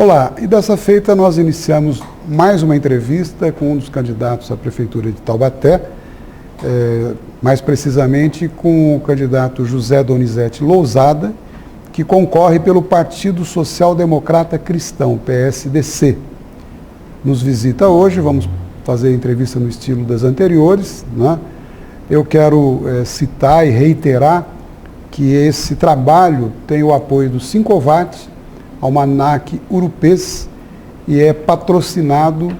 Olá, e dessa feita nós iniciamos mais uma entrevista com um dos candidatos à Prefeitura de Taubaté, mais precisamente com o candidato José Donizete Lousada, que concorre pelo Partido Social Democrata Cristão, PSDC. Nos visita hoje, vamos fazer a entrevista no estilo das anteriores, né? Eu quero citar e reiterar que esse trabalho tem o apoio do Sincovat, Almanac Urupês, e é patrocinado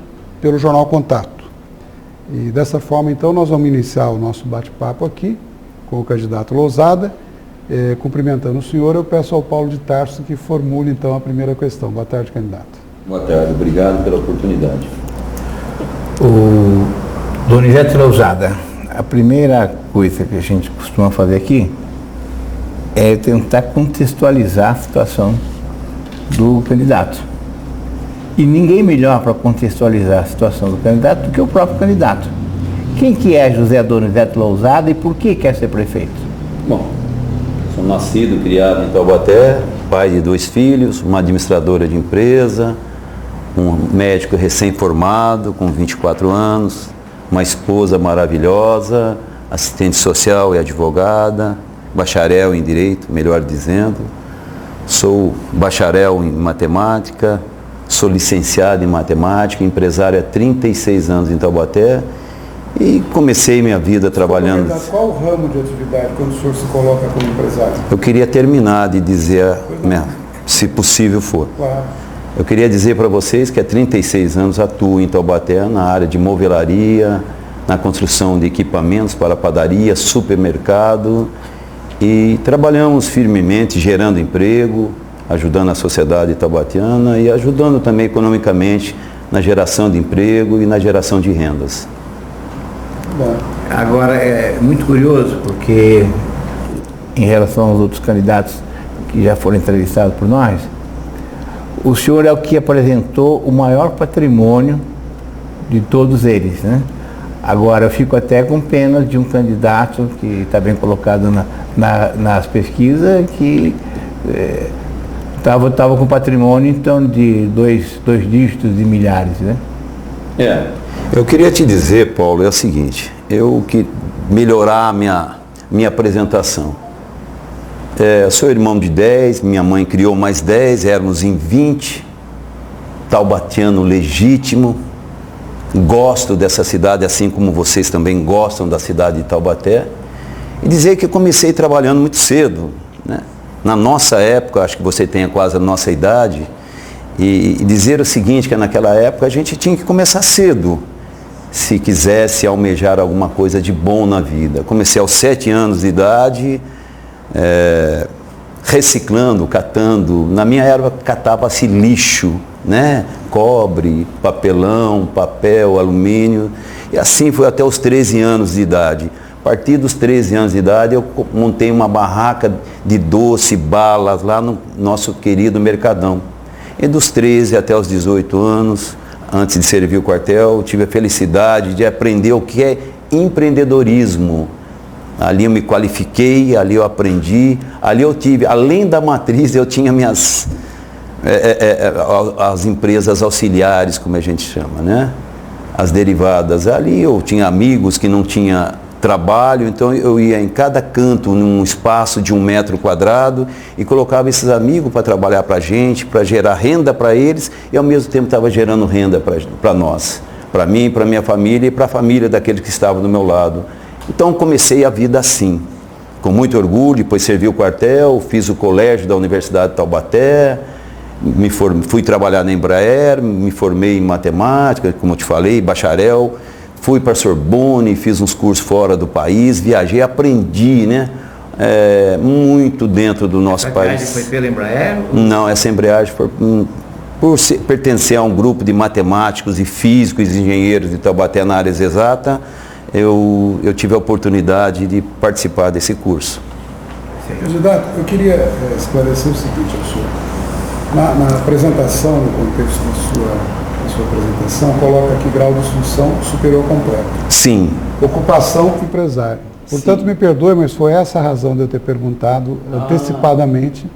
pelo Jornal Contato. E dessa forma, então, nós vamos iniciar o nosso bate-papo aqui com o candidato Lousada. Cumprimentando o senhor, eu peço ao Paulo de Tarso que formule, então, a primeira questão. Boa tarde, candidato. Boa tarde, obrigado pela oportunidade. O Donizete Lousada, a primeira coisa que a gente costuma fazer aqui é tentar contextualizar a situação do candidato. E ninguém melhor para contextualizar a situação do candidato do que o próprio candidato. Quem que é José Donizete Lousada e por que quer ser prefeito? Bom, sou nascido, criado em Taubaté, pai de 2 filhos, uma administradora de empresa, um médico recém-formado, com 24 anos, uma esposa maravilhosa, assistente social e advogada, bacharel em Direito, melhor dizendo. Sou bacharel em matemática, sou licenciado em matemática, empresário há 36 anos em Taubaté e comecei minha vida trabalhando... Qual o ramo de atividade quando o senhor se coloca como empresário? Eu queria terminar de dizer, se possível for. Claro. Eu queria dizer para vocês que há 36 anos atuo em Taubaté na área de movelaria, na construção de equipamentos para padaria, supermercado, e trabalhamos firmemente, gerando emprego, ajudando a sociedade taubatiana e ajudando também economicamente na geração de emprego e na geração de rendas. Bom, agora é muito curioso porque, em relação aos outros candidatos que já foram entrevistados por nós, o senhor é o que apresentou o maior patrimônio de todos eles, né? Agora, eu fico até com pena de um candidato que está bem colocado nas pesquisas, que estava com patrimônio, então, de dois dígitos de milhares, né? Eu queria te dizer, Paulo, é o seguinte, eu que melhorar a minha apresentação. Sou irmão de 10, minha mãe criou mais 10, éramos em 20, taubatiano legítimo. Gosto dessa cidade, assim como vocês também gostam da cidade de Taubaté. E dizer que eu comecei trabalhando muito cedo, né? Na nossa época, acho que você tem quase a nossa idade, e dizer o seguinte, que naquela época a gente tinha que começar cedo, se quisesse almejar alguma coisa de bom na vida. Comecei aos 7 anos de idade, reciclando, catando. Na minha época catava-se lixo, né? Cobre, papelão, papel, alumínio, e assim foi até os 13 anos de idade. A partir dos 13 anos de idade eu montei uma barraca de doce, balas lá no nosso querido Mercadão. E dos 13 até os 18 anos, antes de servir o quartel, tive a felicidade de aprender o que é empreendedorismo. Ali eu me qualifiquei, ali eu aprendi, ali eu tive, além da matriz, eu tinha as empresas auxiliares, como a gente chama, né? As derivadas. Ali eu tinha amigos que não tinham trabalho, então eu ia em cada canto, num espaço de 1 metro quadrado, e colocava esses amigos para trabalhar para a gente, para gerar renda para eles, e ao mesmo tempo estava gerando renda para nós, para mim, para minha família e para a família daqueles que estavam do meu lado. Então comecei a vida assim, com muito orgulho. Depois servi o quartel, fiz o colégio da Universidade de Taubaté, fui trabalhar na Embraer, me formei em matemática, como eu te falei, bacharel, fui para a Sorbonne, fiz uns cursos fora do país, viajei, aprendi, né? Muito dentro do nosso país. Essa viagem foi pela Embraer? Não, essa embreagem foi por pertencer a um grupo de matemáticos e físicos e engenheiros de Taubaté na área exata. Eu tive a oportunidade de participar desse curso. Candidato, eu queria esclarecer o seguinte ao senhor. Na apresentação, no contexto da sua apresentação, coloca aqui grau de instrução superior completo. Sim. Ocupação empresário. Portanto, me perdoe, mas foi essa a razão de eu ter perguntado antecipadamente,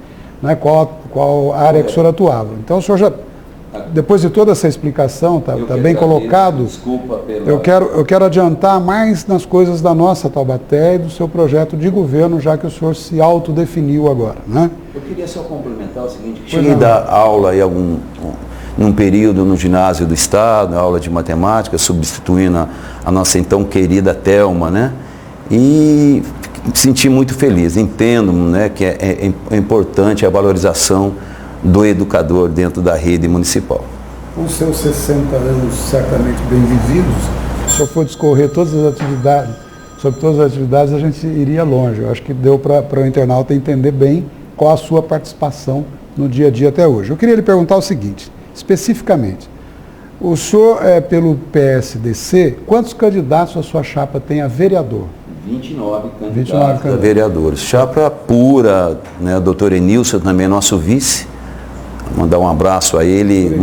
né, qual área que o senhor atuava. Então, o senhor já depois de toda essa explicação, tá bem colocado, desculpa pela... eu quero adiantar mais nas coisas da nossa Taubaté e do seu projeto de governo, já que o senhor se autodefiniu agora, né? Eu queria só complementar o seguinte, cheguei a dar aula em num período no ginásio do Estado, aula de matemática, substituindo a nossa então querida Thelma, né? E me senti muito feliz, entendo, né, que é importante a valorização do educador dentro da rede municipal. Com seus 60 anos certamente bem vividos, se o senhor for discorrer todas as atividades, sobre todas as atividades, a gente iria longe. Eu acho que deu para o internauta entender bem qual a sua participação no dia a dia até hoje. Eu queria lhe perguntar o seguinte, especificamente, o senhor, pelo PSDC, quantos candidatos a sua chapa tem a vereador? 29 candidatos a vereadores. Chapa pura, né? Doutor Enilson também, nosso vice. Mandar um abraço a ele,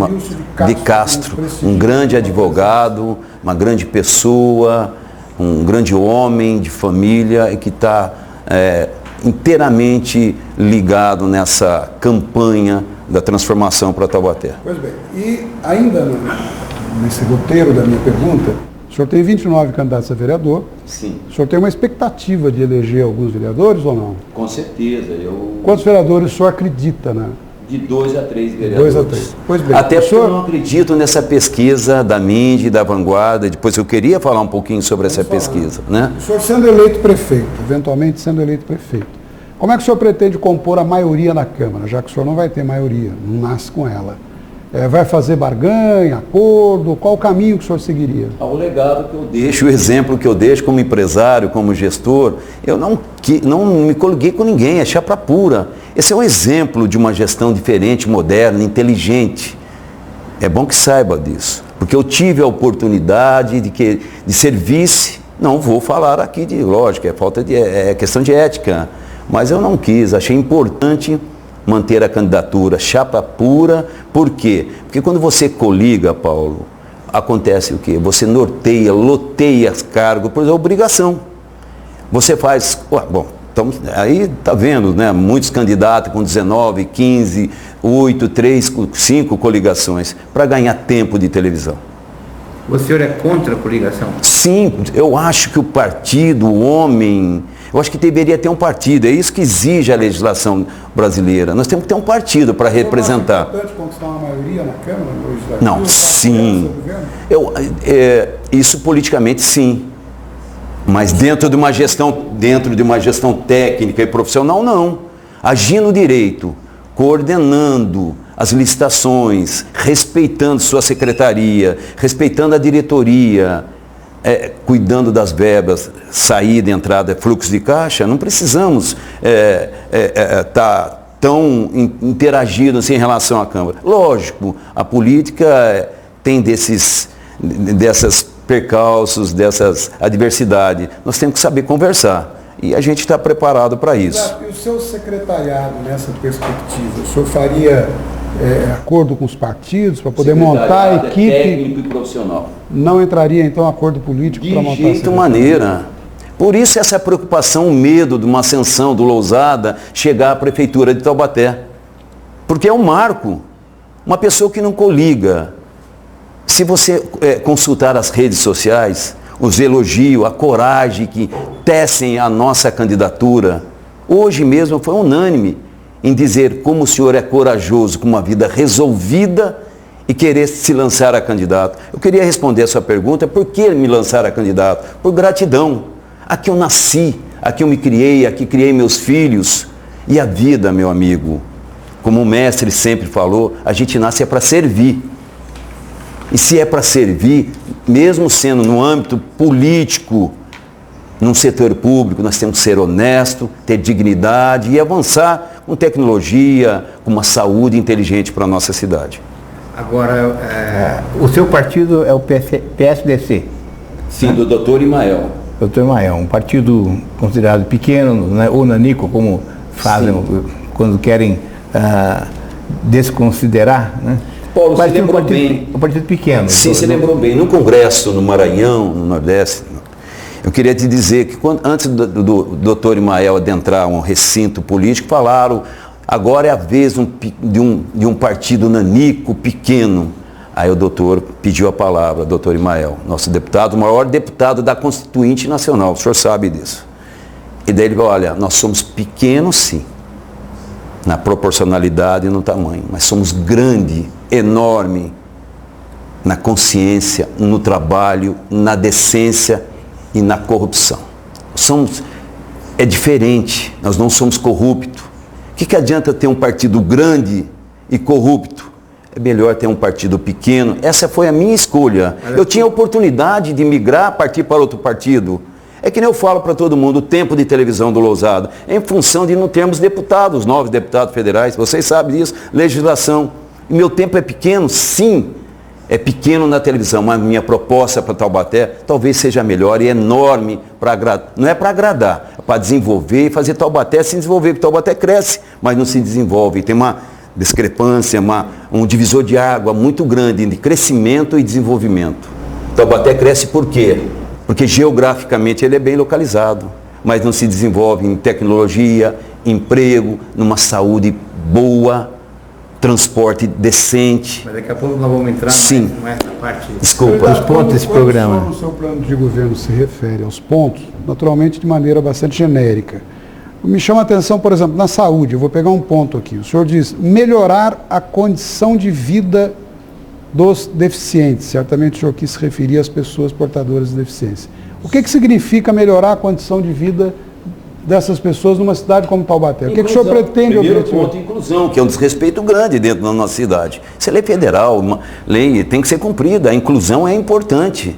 de Castro, um grande advogado, uma grande pessoa, um grande homem de família e que está inteiramente ligado nessa campanha da transformação para Taubaté. Pois bem, e ainda nesse roteiro da minha pergunta, o senhor tem 29 candidatos a vereador. Sim. O senhor tem uma expectativa de eleger alguns vereadores ou não? Com certeza. Quantos vereadores o senhor acredita, né? De 2 a 3 vereadores. 2 a 3. Pois bem. Até porque eu não acredito nessa pesquisa da Mind, da Vanguarda. Depois eu queria falar um pouquinho sobre essa pesquisa, né? O senhor sendo eleito prefeito, eventualmente sendo eleito prefeito, como é que o senhor pretende compor a maioria na Câmara, já que o senhor não vai ter maioria, não nasce com ela? Vai fazer barganha, acordo? Qual o caminho que o senhor seguiria? O legado que eu deixo, o exemplo que eu deixo como empresário, como gestor, eu não me coliguei com ninguém, é chapa pura. Esse é um exemplo de uma gestão diferente, moderna, inteligente. É bom que saiba disso, porque eu tive a oportunidade de ser vice, não vou falar aqui de, lógico, é questão de ética, mas eu não quis, achei importante manter a candidatura chapa pura. Por quê? Porque quando você coliga, Paulo, acontece o quê? Você norteia, loteia cargos, por exemplo, obrigação. Você faz... Bom, então, aí tá vendo, né? Muitos candidatos com 19, 15, 8, 3, 5 coligações para ganhar tempo de televisão. O senhor é contra a coligação? Sim, eu acho que o partido, o homem... Eu acho que deveria ter um partido, é isso que exige a legislação brasileira. Nós temos que ter um partido para representar. É importante conquistar uma maioria na Câmara, no Legislativo? Não, sim. Isso politicamente sim. Mas dentro de uma gestão técnica e profissional, não. Agindo direito, coordenando as licitações, respeitando sua secretaria, respeitando a diretoria, cuidando das verbas, saída, entrada, fluxo de caixa, não precisamos estar tão interagidos em relação à Câmara. Lógico, a política tem dessas percalços, dessas adversidades. Nós temos que saber conversar e a gente está preparado para isso. E o seu secretariado nessa perspectiva, o senhor faria acordo com os partidos para poder montar a equipe? Técnico e profissional. Não entraria então acordo político para montar? De jeito maneira. Por isso essa preocupação, o medo de uma ascensão do Lousada chegar à prefeitura de Taubaté. Porque é um marco. Uma pessoa que não coliga. Se você consultar as redes sociais, os elogios, a coragem que tecem a nossa candidatura, hoje mesmo foi unânime em dizer como o senhor é corajoso, com uma vida resolvida e querer se lançar a candidato. Eu queria responder a sua pergunta, por que me lançar a candidato? Por gratidão. Aqui eu nasci, aqui eu me criei, aqui criei meus filhos. E a vida, meu amigo, como o mestre sempre falou, a gente nasce para servir. E se é para servir, mesmo sendo no âmbito político, num setor público, nós temos que ser honesto, ter dignidade e avançar com tecnologia, com uma saúde inteligente para a nossa cidade. Agora, o seu partido é o PSDC? Sim, do doutor Imael. Doutor Imael, um partido considerado pequeno, né, ou nanico, como fazem quando querem desconsiderar, né? Paulo, você lembrou bem. Um partido pequeno. Sim, você lembrou bem. No Congresso, no Maranhão, no Nordeste, eu queria te dizer que antes do doutor Imael adentrar um recinto político, falaram, Agora é a vez de um partido nanico, pequeno. Aí o doutor pediu a palavra, doutor Imael, nosso deputado, o maior deputado da Constituinte Nacional, o senhor sabe disso. E daí ele falou, olha, nós somos pequenos sim, na proporcionalidade e no tamanho, mas somos grande, enorme, na consciência, no trabalho, na decência e na corrupção. É diferente, nós não somos corruptos. O que adianta ter um partido grande e corrupto? É melhor ter um partido pequeno. Essa foi a minha escolha. Eu tinha a oportunidade de migrar, partir para outro partido. É que nem eu falo para todo mundo, o tempo de televisão do Lousada é em função de não termos deputados, novos deputados federais. Vocês sabem disso, legislação. E meu tempo é pequeno, sim. É pequeno na televisão, mas minha proposta para Taubaté talvez seja melhor e enorme para agradar. Não é para agradar, é para desenvolver e fazer Taubaté se desenvolver, porque Taubaté cresce, mas não se desenvolve. Tem uma discrepância, um divisor de água muito grande de crescimento e desenvolvimento. Taubaté cresce por quê? Porque geograficamente ele é bem localizado, mas não se desenvolve em tecnologia, emprego, numa saúde boa, transporte decente. Mas daqui a pouco nós vamos entrar mais na parte... Desculpa. Os pontos desse programa. Quando o seu plano de governo se refere aos pontos, naturalmente de maneira bastante genérica. Me chama a atenção, por exemplo, na saúde, eu vou pegar um ponto aqui. O senhor diz melhorar a condição de vida dos deficientes. Certamente o senhor quis se referir às pessoas portadoras de deficiência. O que significa melhorar a condição de vida dessas pessoas numa cidade como Taubaté? O que o senhor pretende obter? Primeiro ponto, inclusão, que é um desrespeito grande dentro da nossa cidade. Isso é lei federal, uma lei tem que ser cumprida. A inclusão é importante.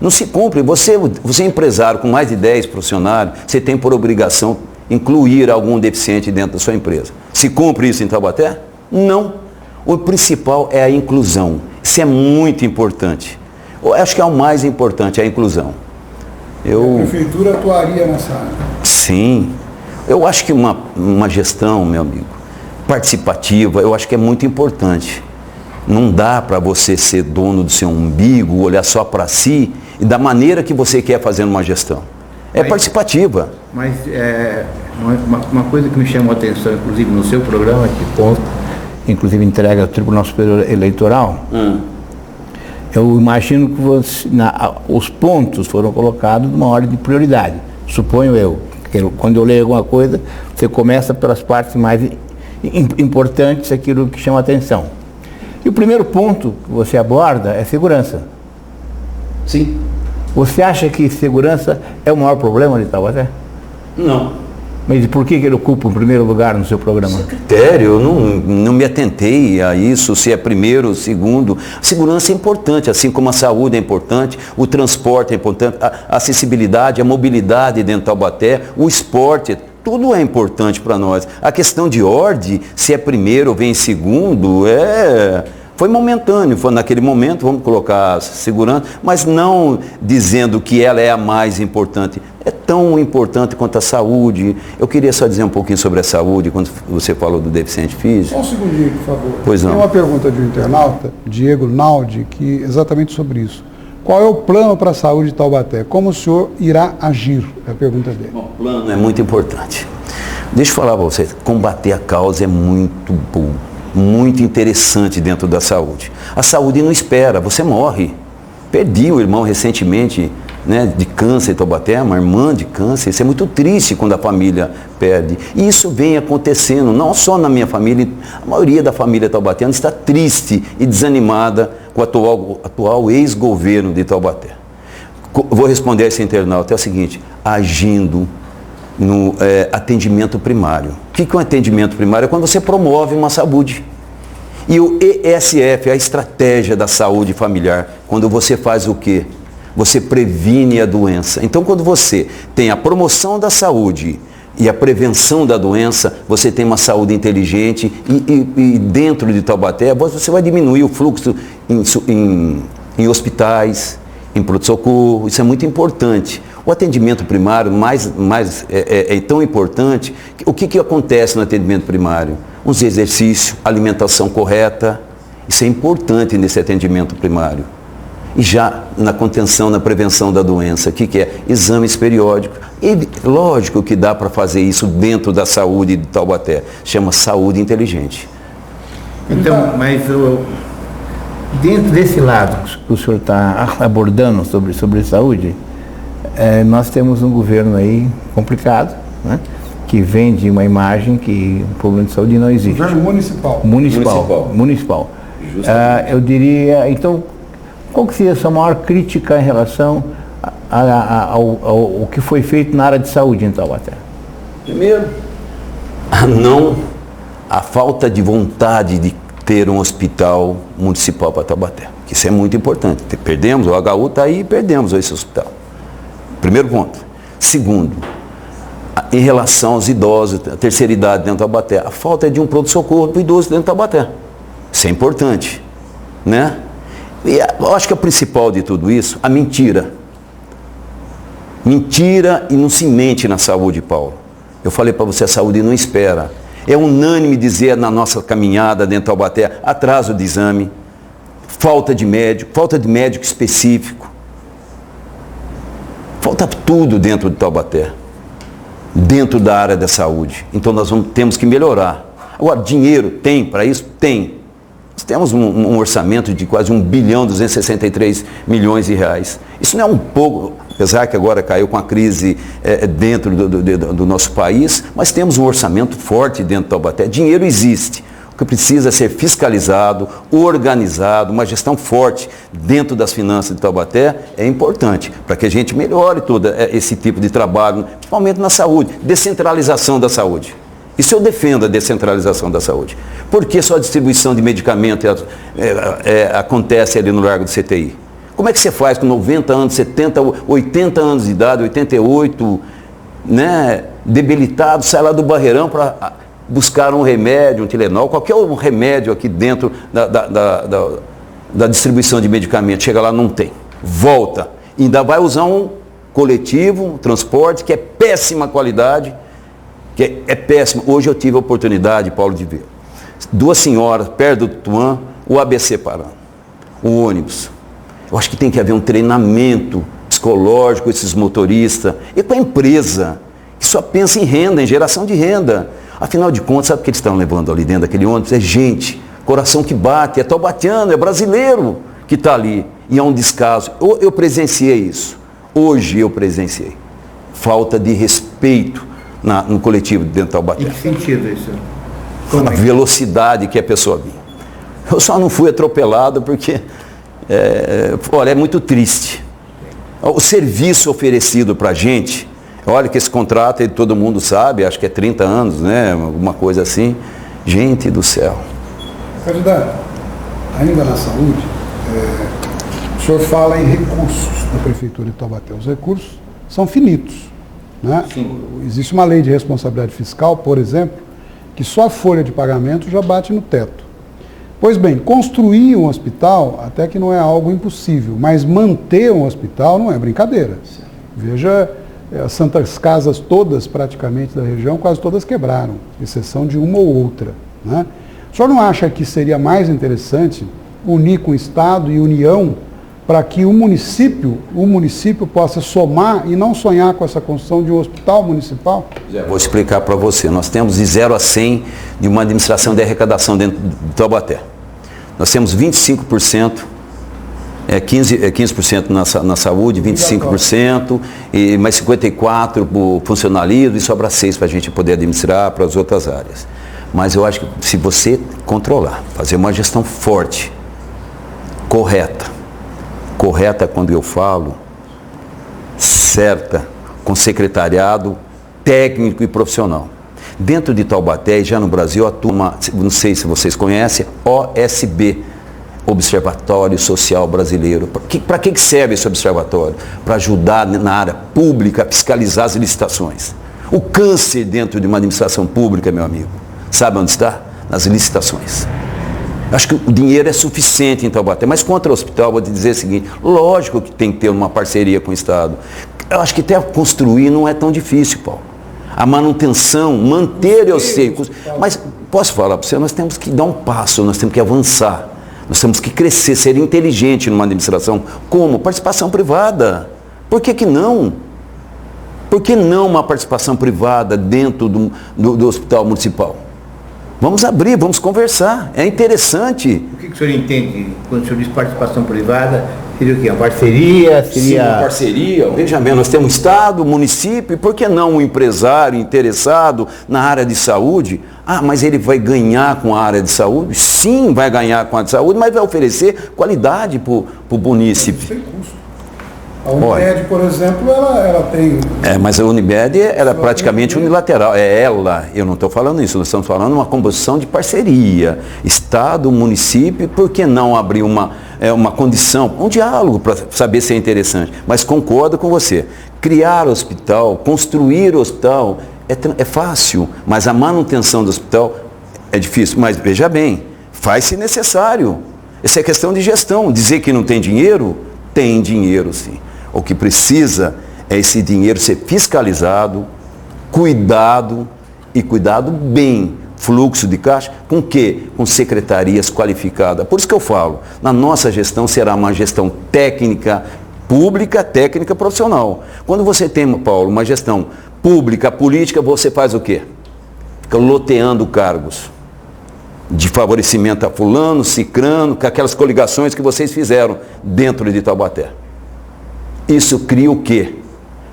Não se cumpre. Você é empresário com mais de 10 funcionários, você tem por obrigação incluir algum deficiente dentro da sua empresa. Se cumpre isso em Taubaté? Não. O principal é a inclusão. Isso é muito importante. Eu acho que é o mais importante, a inclusão. A prefeitura atuaria nessa área? Sim. Eu acho que uma gestão, meu amigo, participativa, eu acho que é muito importante. Não dá para você ser dono do seu umbigo, olhar só para si e da maneira que você quer fazer uma gestão. É participativa. Mas uma coisa que me chamou a atenção, inclusive no seu programa, que ponto, inclusive entrega ao Tribunal Superior Eleitoral, eu imagino que os pontos foram colocados numa ordem de prioridade. Suponho eu, que quando eu leio alguma coisa, você começa pelas partes mais importantes, aquilo que chama a atenção. E o primeiro ponto que você aborda é segurança. Sim. Você acha que segurança é o maior problema de Taubaté? Não. Mas por que ele ocupa o primeiro lugar no seu programa? Critério, eu não me atentei a isso, se é primeiro ou segundo. A segurança é importante, assim como a saúde é importante, o transporte é importante, a acessibilidade, a mobilidade dentro de Taubaté, o esporte, tudo é importante para nós. A questão de ordem, se é primeiro ou vem em segundo, foi momentâneo, foi naquele momento, vamos colocar a segurança, mas não dizendo que ela é a mais importante. É tão importante quanto a saúde. Eu queria só dizer um pouquinho sobre a saúde, quando você falou do deficiente físico. Só um segundinho, por favor. Pois não. Tem uma pergunta de um internauta, Diego Naldi, que exatamente sobre isso. Qual é o plano para a saúde de Taubaté? Como o senhor irá agir? É a pergunta dele. Bom, o plano é muito importante. Deixa eu falar para vocês, combater a causa é muito bom, muito interessante dentro da saúde. A saúde não espera, você morre. Perdi o irmão recentemente, de câncer em Taubaté, uma irmã de câncer. Isso é muito triste quando a família perde. E isso vem acontecendo, não só na minha família, a maioria da família taubatéana está triste e desanimada com o atual ex-governo de Taubaté. Vou responder a esse internauta, é o seguinte, agindo no atendimento primário. O que é um atendimento primário? É quando você promove uma saúde. E o ESF, a estratégia da saúde familiar, quando você faz o quê? Você previne a doença. Então, quando você tem a promoção da saúde e a prevenção da doença, você tem uma saúde inteligente e dentro de Taubaté, você vai diminuir o fluxo em hospitais, em pronto-socorro. Isso é muito importante. O atendimento primário é tão importante. O que acontece no atendimento primário? Uns exercícios, alimentação correta. Isso é importante nesse atendimento primário. E já na contenção, na prevenção da doença, o que é? Exames periódicos. E lógico que dá para fazer isso dentro da saúde de Taubaté. Chama saúde inteligente. Então, mas dentro desse lado que o senhor está abordando sobre saúde, nós temos um governo aí complicado, né, que vende uma imagem que o problema de saúde não existe. Governo municipal. Municipal. Eu diria, então, qual que seria a sua maior crítica em relação ao que foi feito na área de saúde em Taubaté? Primeiro, a falta de vontade de ter um hospital municipal para Taubaté. Isso é muito importante. Perdemos, o HU está aí e perdemos esse hospital. Primeiro ponto. Segundo, em relação aos idosos, a terceira idade dentro de Taubaté, a falta é de um pronto-socorro para o idoso dentro de Taubaté. Isso é importante, né? E eu acho que o principal de tudo isso, a mentira. Mentira e não se mente na saúde, Paulo. Eu falei para você, a saúde não espera. É unânime dizer na nossa caminhada dentro de Taubaté, atraso de exame, falta de médico específico. Falta tudo dentro de Taubaté, dentro da área da saúde. Então nós temos que melhorar. Agora, dinheiro tem para isso? Tem. Nós temos um orçamento de quase 1.263 bilhões de reais. Isso não é um pouco, apesar que agora caiu com a crise dentro do nosso país, mas temos um orçamento forte dentro de Taubaté. Dinheiro existe. O que precisa é ser fiscalizado, organizado, uma gestão forte dentro das finanças de Taubaté é importante para que a gente melhore todo esse tipo de trabalho, principalmente na saúde, descentralização da saúde. Isso eu defendo, a descentralização da saúde. Por que só a distribuição de medicamentos acontece ali no Largo do CTI? Como é que você faz com 90 anos, 70, 80 anos de idade, 88, né, debilitado, sai lá do Barreirão para buscar um remédio, um Tilenol, qualquer remédio aqui dentro da distribuição de medicamentos. Chega lá, não tem. Volta. Ainda vai usar um coletivo, um transporte que é péssima qualidade, que é péssimo. Hoje eu tive a oportunidade, Paulo, de ver 2 senhoras perto do Tuan, o ABC parando, o ônibus. Eu acho que tem que haver um treinamento psicológico com esses motoristas e com a empresa, que só pensa em renda, em geração de renda. Afinal de contas, sabe o que eles estão levando ali dentro daquele ônibus? É gente, coração que bate, é taubatiano, é brasileiro que está ali. E é um descaso. Eu presenciei isso. Hoje eu presenciei. Falta de respeito no coletivo dentro de Taubaté. Em que sentido isso? A velocidade que a pessoa vinha. Eu só não fui atropelado porque, olha, é muito triste. O serviço oferecido para a gente, olha que esse contrato, todo mundo sabe, acho que é 30 anos, né? Alguma coisa assim. Gente do céu. Candidato, ainda na saúde, o senhor fala em recursos da Prefeitura de Taubaté. Os recursos são finitos, né? Existe uma lei de responsabilidade fiscal, por exemplo, que só a folha de pagamento já bate no teto. Pois bem, construir um hospital até que não é algo impossível, mas manter um hospital não é brincadeira. Veja, as santas casas todas, praticamente, da região, quase todas quebraram, exceção de uma ou outra, né? O senhor não acha que seria mais interessante unir com o Estado e União para que o município possa somar e não sonhar com essa construção de um hospital municipal? Vou explicar para você. Nós temos de 0 a 100 de uma administração de arrecadação dentro de Taubaté. Nós temos 25%, 15% na saúde, 25%, e mais 54% para o funcionalismo e sobra 6% para a gente poder administrar para as outras áreas. Mas eu acho que se você controlar, fazer uma gestão forte, correta quando eu falo, certa, com secretariado técnico e profissional. Dentro de Taubaté e já no Brasil atua, não sei se vocês conhecem, OSB, Observatório Social Brasileiro. Para que serve esse observatório? Para ajudar na área pública a fiscalizar as licitações. O câncer dentro de uma administração pública, meu amigo, sabe onde está? Nas licitações. Acho que o dinheiro é suficiente em Taubaté, mas contra o hospital, vou te dizer o seguinte, lógico que tem que ter uma parceria com o Estado. Eu acho que até construir não é tão difícil, Paulo. A manutenção, manter, eu sei, mas posso falar para você, nós temos que dar um passo, nós temos que avançar, nós temos que crescer, ser inteligente numa administração, como participação privada. Por que não? Por que não uma participação privada dentro do hospital municipal? Vamos abrir, vamos conversar. É interessante. O que o senhor entende quando o senhor diz participação privada? Seria o quê? Uma parceria? Sim, uma parceria. Veja bem, nós temos Estado, município, e por que não um empresário interessado na área de saúde? Ah, mas ele vai ganhar com a área de saúde? Sim, vai ganhar com a área de saúde, mas vai oferecer qualidade para o munícipe. Sem custo. A Unimed, por exemplo, ela tem... Mas a Unimed era praticamente unilateral. Eu não estou falando isso, nós estamos falando de uma composição de parceria. Estado, município, por que não abrir uma condição, um diálogo para saber se é interessante? Mas concordo com você. Criar hospital, construir hospital é fácil, mas a manutenção do hospital é difícil. Mas veja bem, faz-se necessário. Essa é questão de gestão. Dizer que não tem dinheiro, tem dinheiro sim. O que precisa é esse dinheiro ser fiscalizado, cuidado bem. Fluxo de caixa, com quê? Com secretarias qualificadas. Por isso que eu falo, na nossa gestão será uma gestão técnica, pública, técnica profissional. Quando você tem, Paulo, uma gestão pública, política, você faz o quê? Fica loteando cargos de favorecimento a fulano, cicrano, com aquelas coligações que vocês fizeram dentro de Taubaté. Isso cria o quê?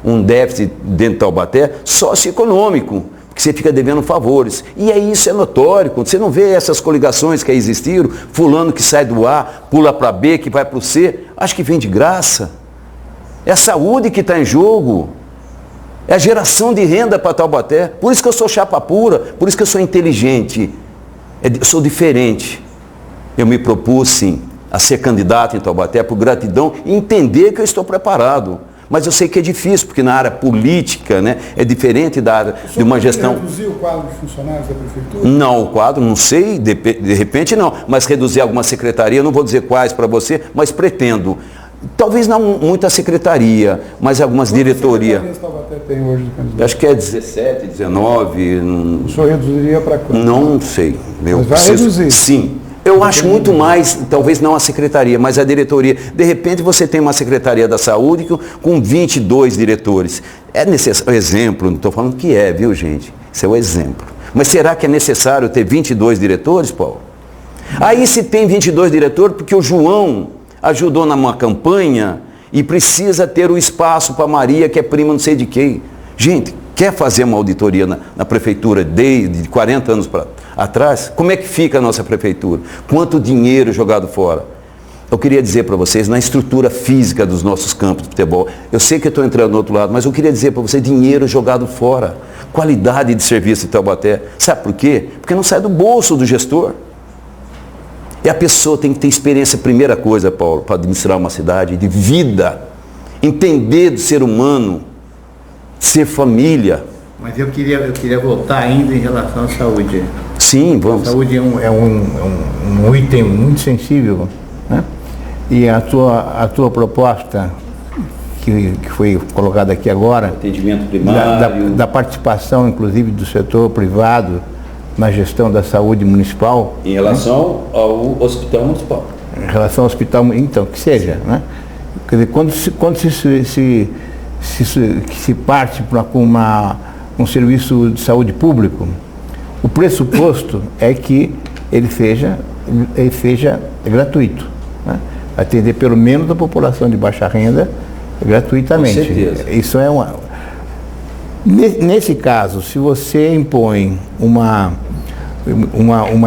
Um déficit dentro de Taubaté socioeconômico, porque você fica devendo favores. E isso é notório, quando você não vê essas coligações que existiram, fulano que sai do A, pula para B, que vai para o C, acho que vem de graça. É a saúde que está em jogo. É a geração de renda para Taubaté. Por isso que eu sou chapa pura, por isso que eu sou inteligente. Eu sou diferente. Eu me propus, sim, a ser candidato em Taubaté por gratidão e entender que eu estou preparado. Mas eu sei que é difícil, porque na área política, né, é diferente da área de uma gestão. Reduzir o quadro de funcionários da prefeitura? Não, o quadro, não sei, de repente não, mas reduzir alguma secretaria, não vou dizer quais para você, mas pretendo. Talvez não muita secretaria, mas algumas diretorias. Quantas secretarias Taubaté tem hoje, candidato? Acho que é 17, 19. O senhor reduziria para quanto? Não sei. Mas vai reduzir? Sim. Eu acho muito mais, talvez não a secretaria, mas a diretoria. De repente você tem uma secretaria da saúde com 22 diretores. É necessário, exemplo, não estou falando que viu gente? Isso é o exemplo. Mas será que é necessário ter 22 diretores, Paulo? Aí se tem 22 diretores, porque o João ajudou numa campanha e precisa ter o espaço para Maria, que é prima não sei de quem. Gente, quer fazer uma auditoria na prefeitura de 40 anos atrás? Como é que fica a nossa prefeitura? Quanto dinheiro jogado fora? Eu queria dizer para vocês, na estrutura física dos nossos campos de futebol, eu sei que eu estou entrando do outro lado, mas eu queria dizer para vocês, dinheiro jogado fora. Qualidade de serviço de Taubaté. Sabe por quê? Porque não sai do bolso do gestor. E a pessoa tem que ter experiência, primeira coisa, Paulo, para administrar uma cidade, de vida. Entender do ser humano, ser família. Mas eu queria voltar ainda em relação à saúde. Sim, vamos. A saúde é um item muito sensível, né? E a tua proposta, que foi colocada aqui agora, atendimento primário, da participação, inclusive, do setor privado na gestão da saúde municipal. Em relação, né, ao hospital municipal. Em relação ao hospital, então, que seja, né? Quer dizer, quando se parte para um serviço de saúde público, o pressuposto é que ele seja gratuito, né? Atender pelo menos a população de baixa renda gratuitamente. Com certeza. Isso é nesse caso, se você impõe uma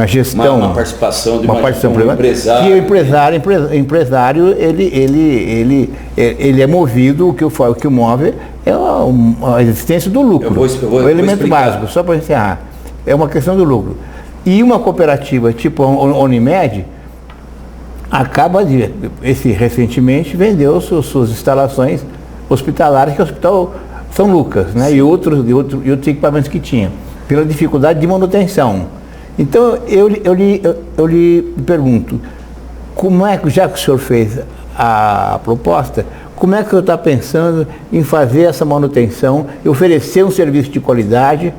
gestão, uma participação de uma participação privada, empresário, que o empresário ele é movido, o que o move é a existência do lucro. O elemento básico, só para encerrar, é uma questão do lucro. E uma cooperativa tipo a Unimed recentemente vendeu suas instalações hospitalares, que é o Hospital São Lucas, né? E outros equipamentos que tinha, pela dificuldade de manutenção. Então, eu lhe pergunto, como é que, já que o senhor fez a proposta, como é que o senhor está pensando em fazer essa manutenção e oferecer um serviço de qualidade,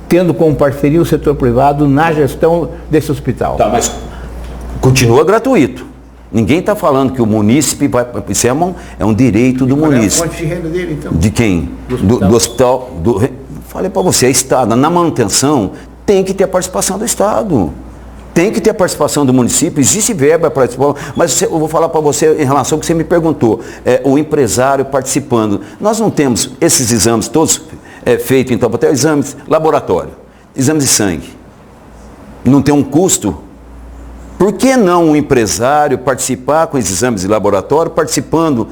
tendo como parceria o setor privado na gestão desse hospital? Tá, mas continua gratuito. Ninguém está falando que o munícipe vai... Isso é um direito do munícipe. Qual é a fonte de renda dele, então? De quem? Do hospital. Falei para você, é Estado. Na manutenção tem que ter a participação do Estado. Tem que ter a participação do município. Existe verba para participar. Mas eu vou falar para você em relação ao que você me perguntou. O empresário participando. Nós não temos esses exames todos feitos em Taubaté, exames laboratório, exames de sangue. Não tem um custo? Por que não o empresário participar com esses exames de laboratório, participando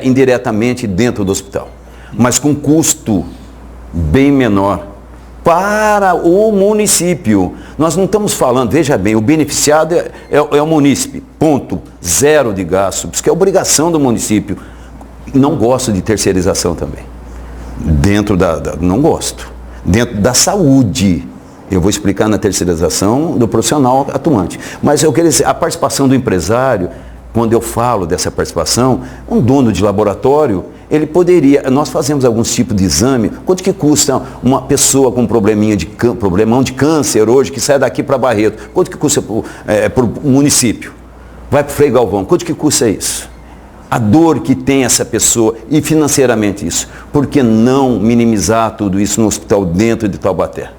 indiretamente dentro do hospital? Mas com custo bem menor para o município. Nós não estamos falando, veja bem, o beneficiado é o munícipe, ponto, zero de gasto, isso que é obrigação do município. Não gosto de terceirização também. Não gosto. Dentro da saúde. Eu vou explicar na terceirização do profissional atuante. Mas eu queria dizer, a participação do empresário, quando eu falo dessa participação, um dono de laboratório, ele poderia, nós fazemos alguns tipos de exame, quanto que custa uma pessoa com problemão de câncer hoje, que sai daqui para Barreto, quanto que custa para o município? Vai para o Frei Galvão, quanto que custa isso? A dor que tem essa pessoa e financeiramente isso. Por que não minimizar tudo isso no hospital dentro de Taubaté?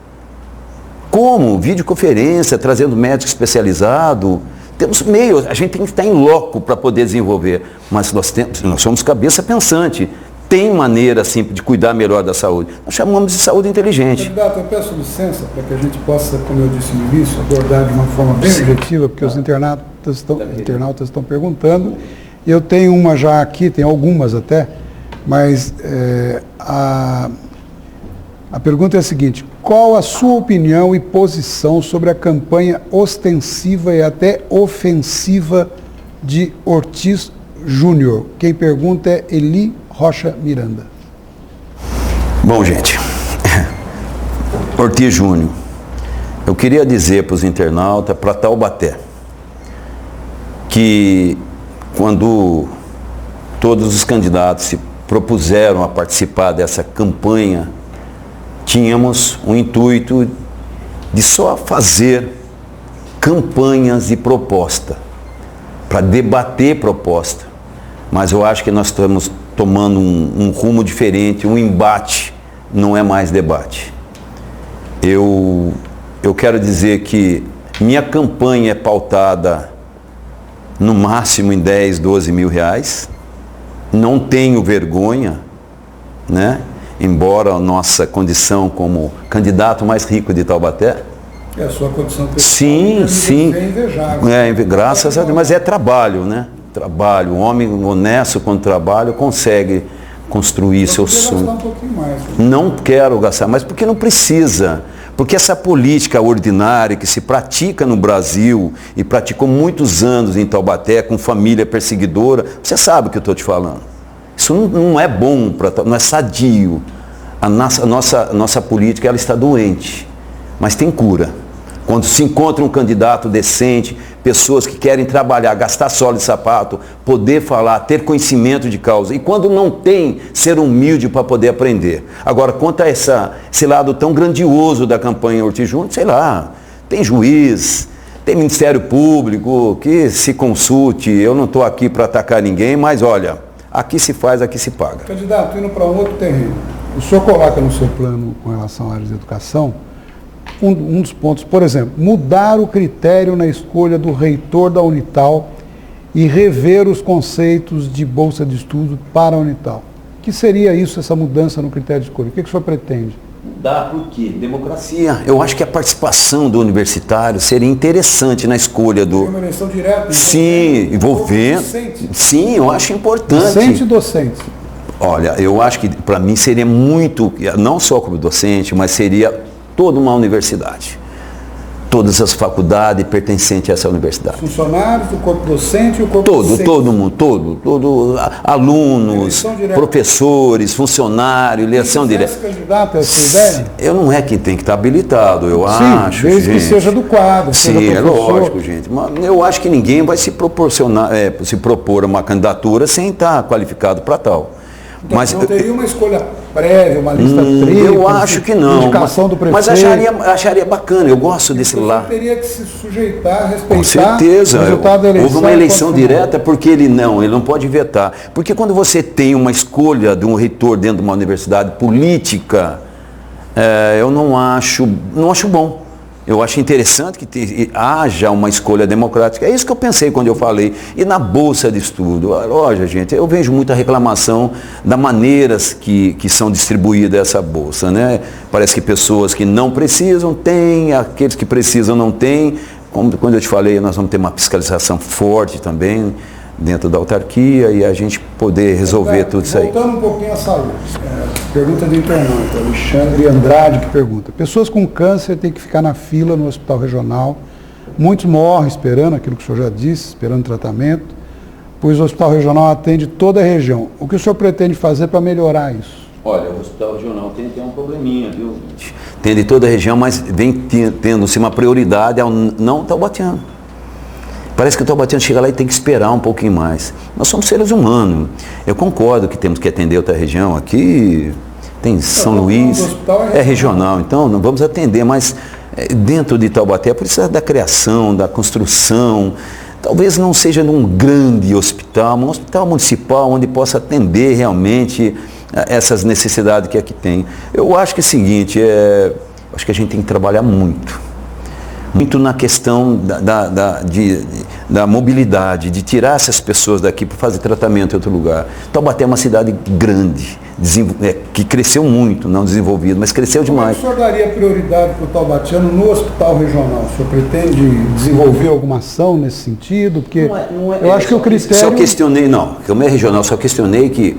Como? Videoconferência, trazendo médico especializado. Temos meios, a gente tem que estar em loco para poder desenvolver. Mas nós somos cabeça pensante. Tem maneira, assim, de cuidar melhor da saúde. Nós chamamos de saúde inteligente. Candidato, eu peço licença para que a gente possa, como eu disse no início, abordar de uma forma bem objetiva, porque os internautas estão perguntando. Eu tenho uma já aqui, tem algumas até, mas a pergunta é a seguinte: qual a sua opinião e posição sobre a campanha ostensiva e até ofensiva de Ortiz Júnior? Quem pergunta é Eli Rocha Miranda. Bom, gente, Ortiz Júnior, eu queria dizer para os internautas, para Taubaté, que quando todos os candidatos se propuseram a participar dessa campanha, tínhamos o intuito de só fazer campanhas e proposta, para debater proposta. Mas eu acho que nós estamos tomando um rumo diferente, um embate, não é mais debate. Eu quero dizer que minha campanha é pautada no máximo em 10, 12 mil reais. Não tenho vergonha, né? Embora a nossa condição como candidato mais rico de Taubaté. É a sua condição pessoal. Sim, sim. É invejável. Graças a Deus, mas é trabalho, né? Trabalho. O homem honesto com trabalho consegue construir seu sonho. Gastar um pouquinho mais. Não quero gastar mais, porque não precisa. Porque essa política ordinária que se pratica no Brasil e praticou muitos anos em Taubaté com família perseguidora, você sabe o que eu estou te falando. Isso não é bom, não é sadio. A nossa política ela está doente, mas tem cura. Quando se encontra um candidato decente, pessoas que querem trabalhar, gastar sola de sapato, poder falar, ter conhecimento de causa. E quando não tem, ser humilde para poder aprender. Agora, quanto a esse lado tão grandioso da campanha Ortiz Júnior, sei lá, tem juiz, tem Ministério Público, que se consulte. Eu não estou aqui para atacar ninguém, mas olha, aqui se faz, aqui se paga. Candidato, indo para um outro terreno. O senhor coloca no seu plano com relação à área de educação, um dos pontos, por exemplo, mudar o critério na escolha do reitor da Unital e rever os conceitos de bolsa de estudo para a Unital. O que seria isso, essa mudança no critério de escolha? O que o senhor pretende? Dá por quê? Democracia. Eu acho que a participação do universitário seria interessante na escolha do... Uma eleição direta? Sim, envolvendo... Sim, eu acho importante. Docente e docente. Olha, eu acho que para mim seria muito, não só como docente, mas seria toda uma universidade. Todas as faculdades pertencentes a essa universidade. Funcionários do corpo docente e o corpo docente. Todo mundo, alunos, professores, funcionários, eleição direta. Candidato a essa ideia? Eu não é quem tem que estar habilitado, eu acho, desde gente. que seja do quadro. Sim, é lógico, gente. Mas eu acho que ninguém vai se propor a uma candidatura sem estar qualificado para tal. Então, mas não teria uma escolha prévia, uma lista tríplice? Eu acho que não. Indicação do prefeito? Mas acharia bacana, eu gosto desse lá. Teria que se sujeitar, respeitar com certeza. o resultado da eleição. Houve uma eleição direta porque ele não pode vetar. Porque quando você tem uma escolha de um reitor dentro de uma universidade política, eu não acho bom. Eu acho interessante que haja uma escolha democrática. É isso que eu pensei quando eu falei. E na bolsa de estudo, olha, gente, eu vejo muita reclamação das maneiras que são distribuídas essa bolsa, né? Parece que pessoas que não precisam têm, aqueles que precisam não têm. Quando eu te falei, nós vamos ter uma fiscalização forte também dentro da autarquia e a gente poder resolver tudo isso aí. Voltando um pouquinho à saúde. Pergunta do internauta, Alexandre Andrade, que pergunta: pessoas com câncer têm que ficar na fila no hospital regional, muitos morrem esperando, aquilo que o senhor já disse, esperando tratamento, pois o hospital regional atende toda a região. O que o senhor pretende fazer para melhorar isso? Olha, o hospital regional tem um probleminha, viu? Tem de toda a região, mas vem tendo-se uma prioridade ao não taubatiano. Parece que o taubatiano chega lá e tem que esperar um pouquinho mais. Nós somos seres humanos. Eu concordo que temos que atender outra região. Aqui tem São Luís, é regional, então não vamos atender, mas dentro de Taubaté precisa da criação, da construção. Talvez não seja num grande hospital, um hospital municipal onde possa atender realmente essas necessidades que aqui tem. Eu acho que é o seguinte, acho que a gente tem que trabalhar muito na questão da mobilidade, de tirar essas pessoas daqui para fazer tratamento em outro lugar. Taubaté é uma cidade grande, que cresceu muito, não desenvolvida, mas cresceu demais. Como o senhor daria prioridade para o taubatiano no hospital regional? O senhor pretende desenvolver alguma ação nesse sentido? Porque eu acho que o critério... Só questionei, não, como é regional, só questionei que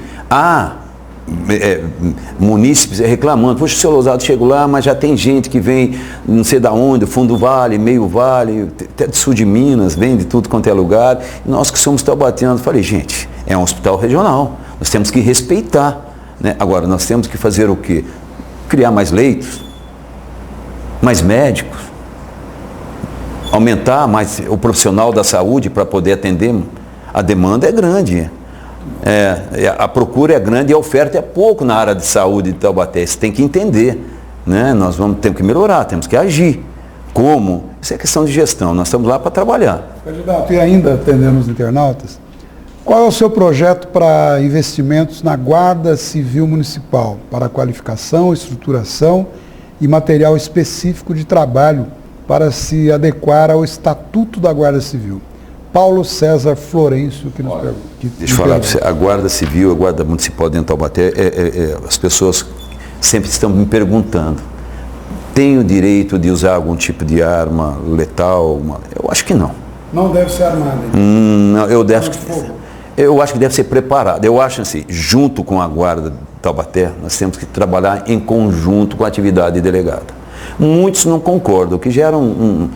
munícipes reclamando, poxa, o seu Lousado chegou lá, mas já tem gente que vem não sei da onde, fundo do vale, meio vale, até do sul de Minas, vem de tudo quanto é lugar. E nós que somos taubatianos, falei, gente, é um hospital regional, nós temos que respeitar, né? Agora, nós temos que fazer o quê? Criar mais leitos, mais médicos, aumentar mais o profissional da saúde para poder atender. A demanda é grande. A procura é grande e a oferta é pouco na área de saúde de Taubaté. Você tem que entender, né? Nós temos que melhorar, temos que agir. Como? Isso é questão de gestão, nós estamos lá para trabalhar. Candidato, e ainda atendendo os internautas, qual é o seu projeto para investimentos na Guarda Civil Municipal, para qualificação, estruturação e material específico de trabalho para se adequar ao Estatuto da Guarda Civil? Paulo César Florencio, que nos pergunta. Deixa eu falar para você, a Guarda Civil, a Guarda Municipal dentro de Taubaté, as pessoas sempre estão me perguntando, tem o direito de usar algum tipo de arma letal? Eu acho que não. Não deve ser armada? Não, eu acho que deve ser preparado. Eu acho assim, junto com a Guarda de Taubaté, nós temos que trabalhar em conjunto com a atividade delegada. Muitos não concordam, que geram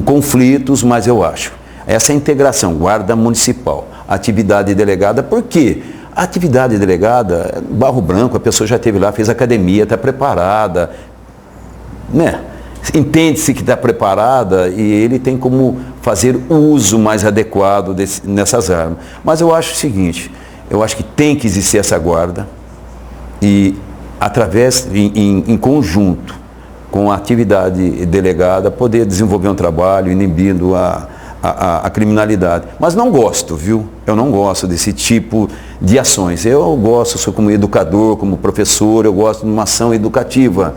conflitos, mas eu acho. Essa integração, Guarda Municipal, atividade delegada, por quê? A atividade delegada, Barro Branco, a pessoa já esteve lá, fez academia, está preparada, né? Entende-se que está preparada e ele tem como fazer uso mais adequado nessas armas. Mas eu acho o seguinte, eu acho que tem que existir essa guarda e através, em conjunto com a atividade delegada, poder desenvolver um trabalho inibindo a criminalidade. Mas não gosto, viu? Eu não gosto desse tipo de ações. Eu gosto, sou como educador, como professor, eu gosto de uma ação educativa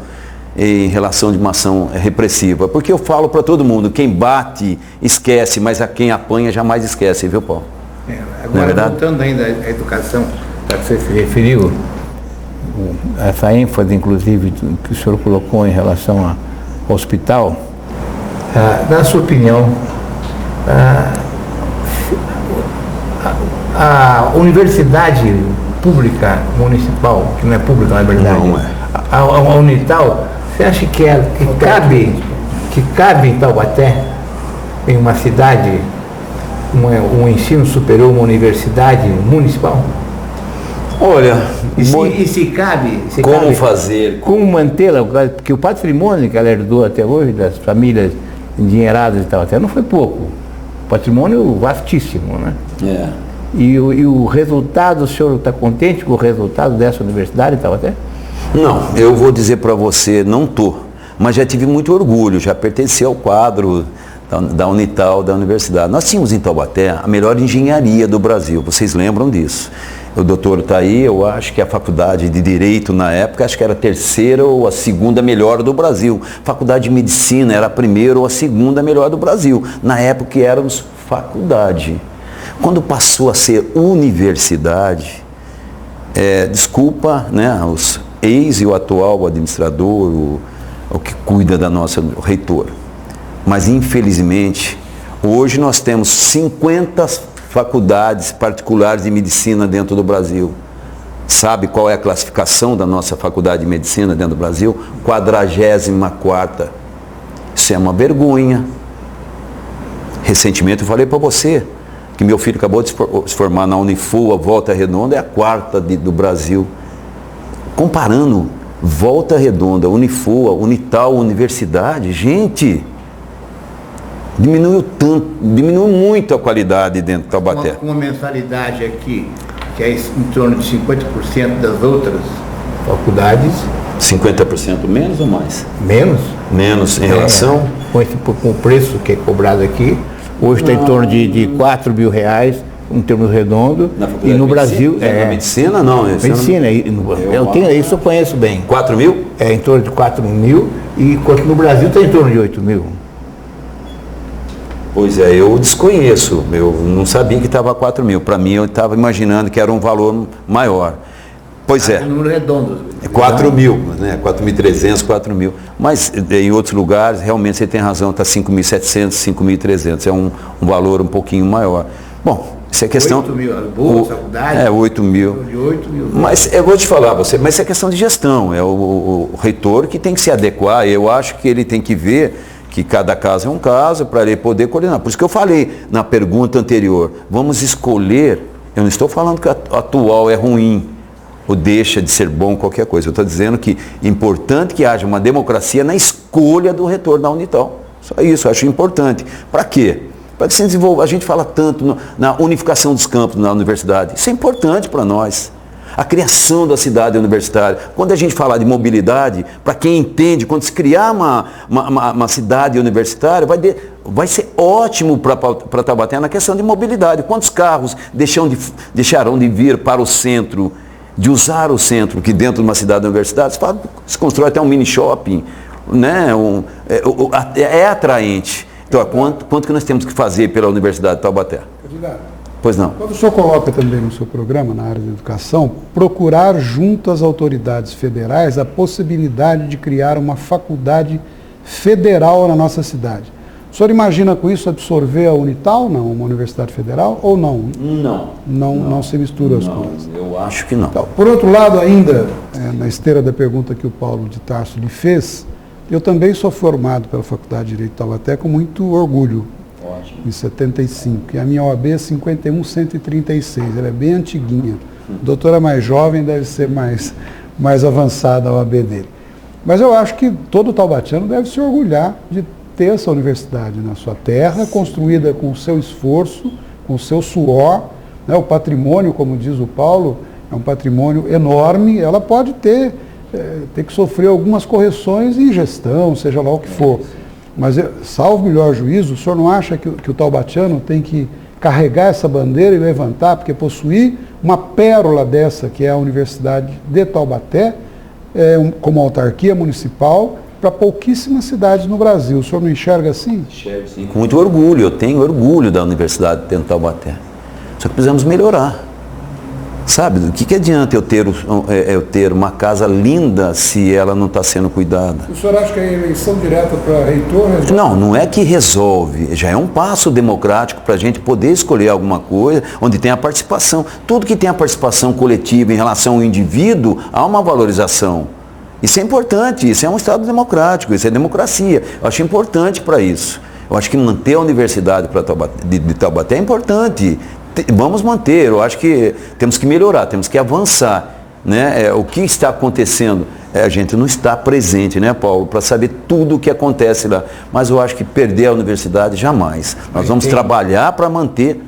em relação de uma ação repressiva. Porque eu falo para todo mundo, quem bate esquece, mas a quem apanha jamais esquece, viu, Paulo? Agora, voltando ainda à educação, para que você se referiu, essa ênfase, inclusive, que o senhor colocou em relação ao hospital, na sua opinião, a universidade pública municipal, que não é pública na verdade, não é. A Unital, você acha que cabe em Taubaté, em uma cidade, um ensino superior, uma universidade municipal? Olha, e se cabe... Como fazer? Como mantê-la? Porque o patrimônio que ela herdou até hoje, das famílias endinheiradas e tal, até não foi pouco. Patrimônio vastíssimo, né? E o resultado, o senhor está contente com o resultado dessa universidade, Taubaté? Não, eu vou dizer para você, não estou. Mas já tive muito orgulho, já pertenci ao quadro da Unital, da universidade. Nós tínhamos em Taubaté a melhor engenharia do Brasil, vocês lembram disso. O doutor está aí, eu acho que a faculdade de Direito na época, acho que era a terceira ou a segunda melhor do Brasil. Faculdade de Medicina era a primeira ou a segunda melhor do Brasil. Na época éramos faculdade. Quando passou a ser universidade, desculpa, né, os ex e o atual administrador, o que cuida da nossa, o reitor. Mas, infelizmente, hoje nós temos 50 faculdades particulares de medicina dentro do Brasil. Sabe qual é a classificação da nossa faculdade de medicina dentro do Brasil? 44ª. Isso é uma vergonha. Recentemente eu falei para você que meu filho acabou de se formar na Unifoa, Volta Redonda, é a 4ª do Brasil. Comparando Volta Redonda, Unifoa, Unital, Universidade, gente, diminuiu muito a qualidade dentro de Taubaté. Com uma mensalidade aqui, que é em torno de 50% das outras faculdades. 50% menos ou mais? Menos? Menos em relação? Com o preço que é cobrado aqui, hoje está em torno de 4 mil reais, em termos redondos, e no Brasil... Medicina não. Medicina, isso eu conheço bem. 4 mil? Em torno de 4 mil, e enquanto no Brasil está em torno de 8 mil. Pois é, eu desconheço, eu não sabia que estava 4 mil, para mim eu estava imaginando que era um valor maior. Pois é. Número redondo. 4 mil, né? 4.300, 4 mil. Mas em outros lugares, realmente você tem razão, está 5.700, 5.300, é um valor um pouquinho maior. Bom, isso é questão... 8 mil, boa faculdade. 8 mil. De 8 mil. Mas eu vou te falar, mas isso é questão de gestão, é o reitor que tem que se adequar, eu acho que ele tem que ver que cada caso é um caso para ele poder coordenar. Por isso que eu falei na pergunta anterior, vamos escolher, eu não estou falando que o atual é ruim, ou deixa de ser bom qualquer coisa. Eu estou dizendo que é importante que haja uma democracia na escolha do reitor da Unital. Só isso, eu acho importante. Para quê? Para que se desenvolva. A gente fala tanto na unificação dos campos na universidade. Isso é importante para nós. A criação da cidade universitária. Quando a gente falar de mobilidade, para quem entende, quando se criar uma cidade universitária, vai ser ótimo para Taubaté na questão de mobilidade. Quantos carros deixarão de vir para o centro, de usar o centro, que dentro de uma cidade universitária se constrói até um mini shopping, né? É atraente. Então, quanto que nós temos que fazer pela Universidade de Taubaté? Pois não. Quando o senhor coloca também no seu programa, na área da educação, procurar junto às autoridades federais a possibilidade de criar uma faculdade federal na nossa cidade. O senhor imagina com isso absorver a Unital, não, uma universidade federal, ou não? Não se mistura as coisas. Eu acho que não. Então, por outro lado, ainda, na esteira da pergunta que o Paulo de Tarso lhe fez, eu também sou formado pela Faculdade de Direito de Taubaté com muito orgulho. Ótimo. Em 75. E a minha OAB é 51136, ela é bem antiguinha. O doutor é mais jovem, deve ser mais avançada a OAB dele. Mas eu acho que todo taubatiano deve se orgulhar de ter essa universidade na sua terra, construída com o seu esforço, com o seu suor, né? O patrimônio, como diz o Paulo, é um patrimônio enorme, ela pode ter que sofrer algumas correções em gestão, seja lá o que for. Mas, salvo melhor juízo, o senhor não acha que o taubatiano tem que carregar essa bandeira e levantar, porque possuir uma pérola dessa, que é a Universidade de Taubaté, como autarquia municipal, para pouquíssimas cidades no Brasil. O senhor não enxerga assim? Enxergo, sim. Com muito orgulho, eu tenho orgulho da Universidade de Taubaté. Só que precisamos melhorar. Sabe, do que adianta eu ter uma casa linda se ela não está sendo cuidada? O senhor acha que a eleição direta para reitor resolve? Não é que resolve. Já é um passo democrático para a gente poder escolher alguma coisa onde tem a participação. Tudo que tem a participação coletiva em relação ao indivíduo, há uma valorização. Isso é importante, isso é um Estado democrático, isso é democracia. Eu acho importante para isso. Eu acho que manter a Universidade de Taubaté é importante. Vamos manter, eu acho que temos que melhorar, temos que avançar, né? O que está acontecendo, a gente não está presente, né, Paulo, para saber tudo o que acontece lá, mas eu acho que perder a universidade jamais. Nós vamos trabalhar para manter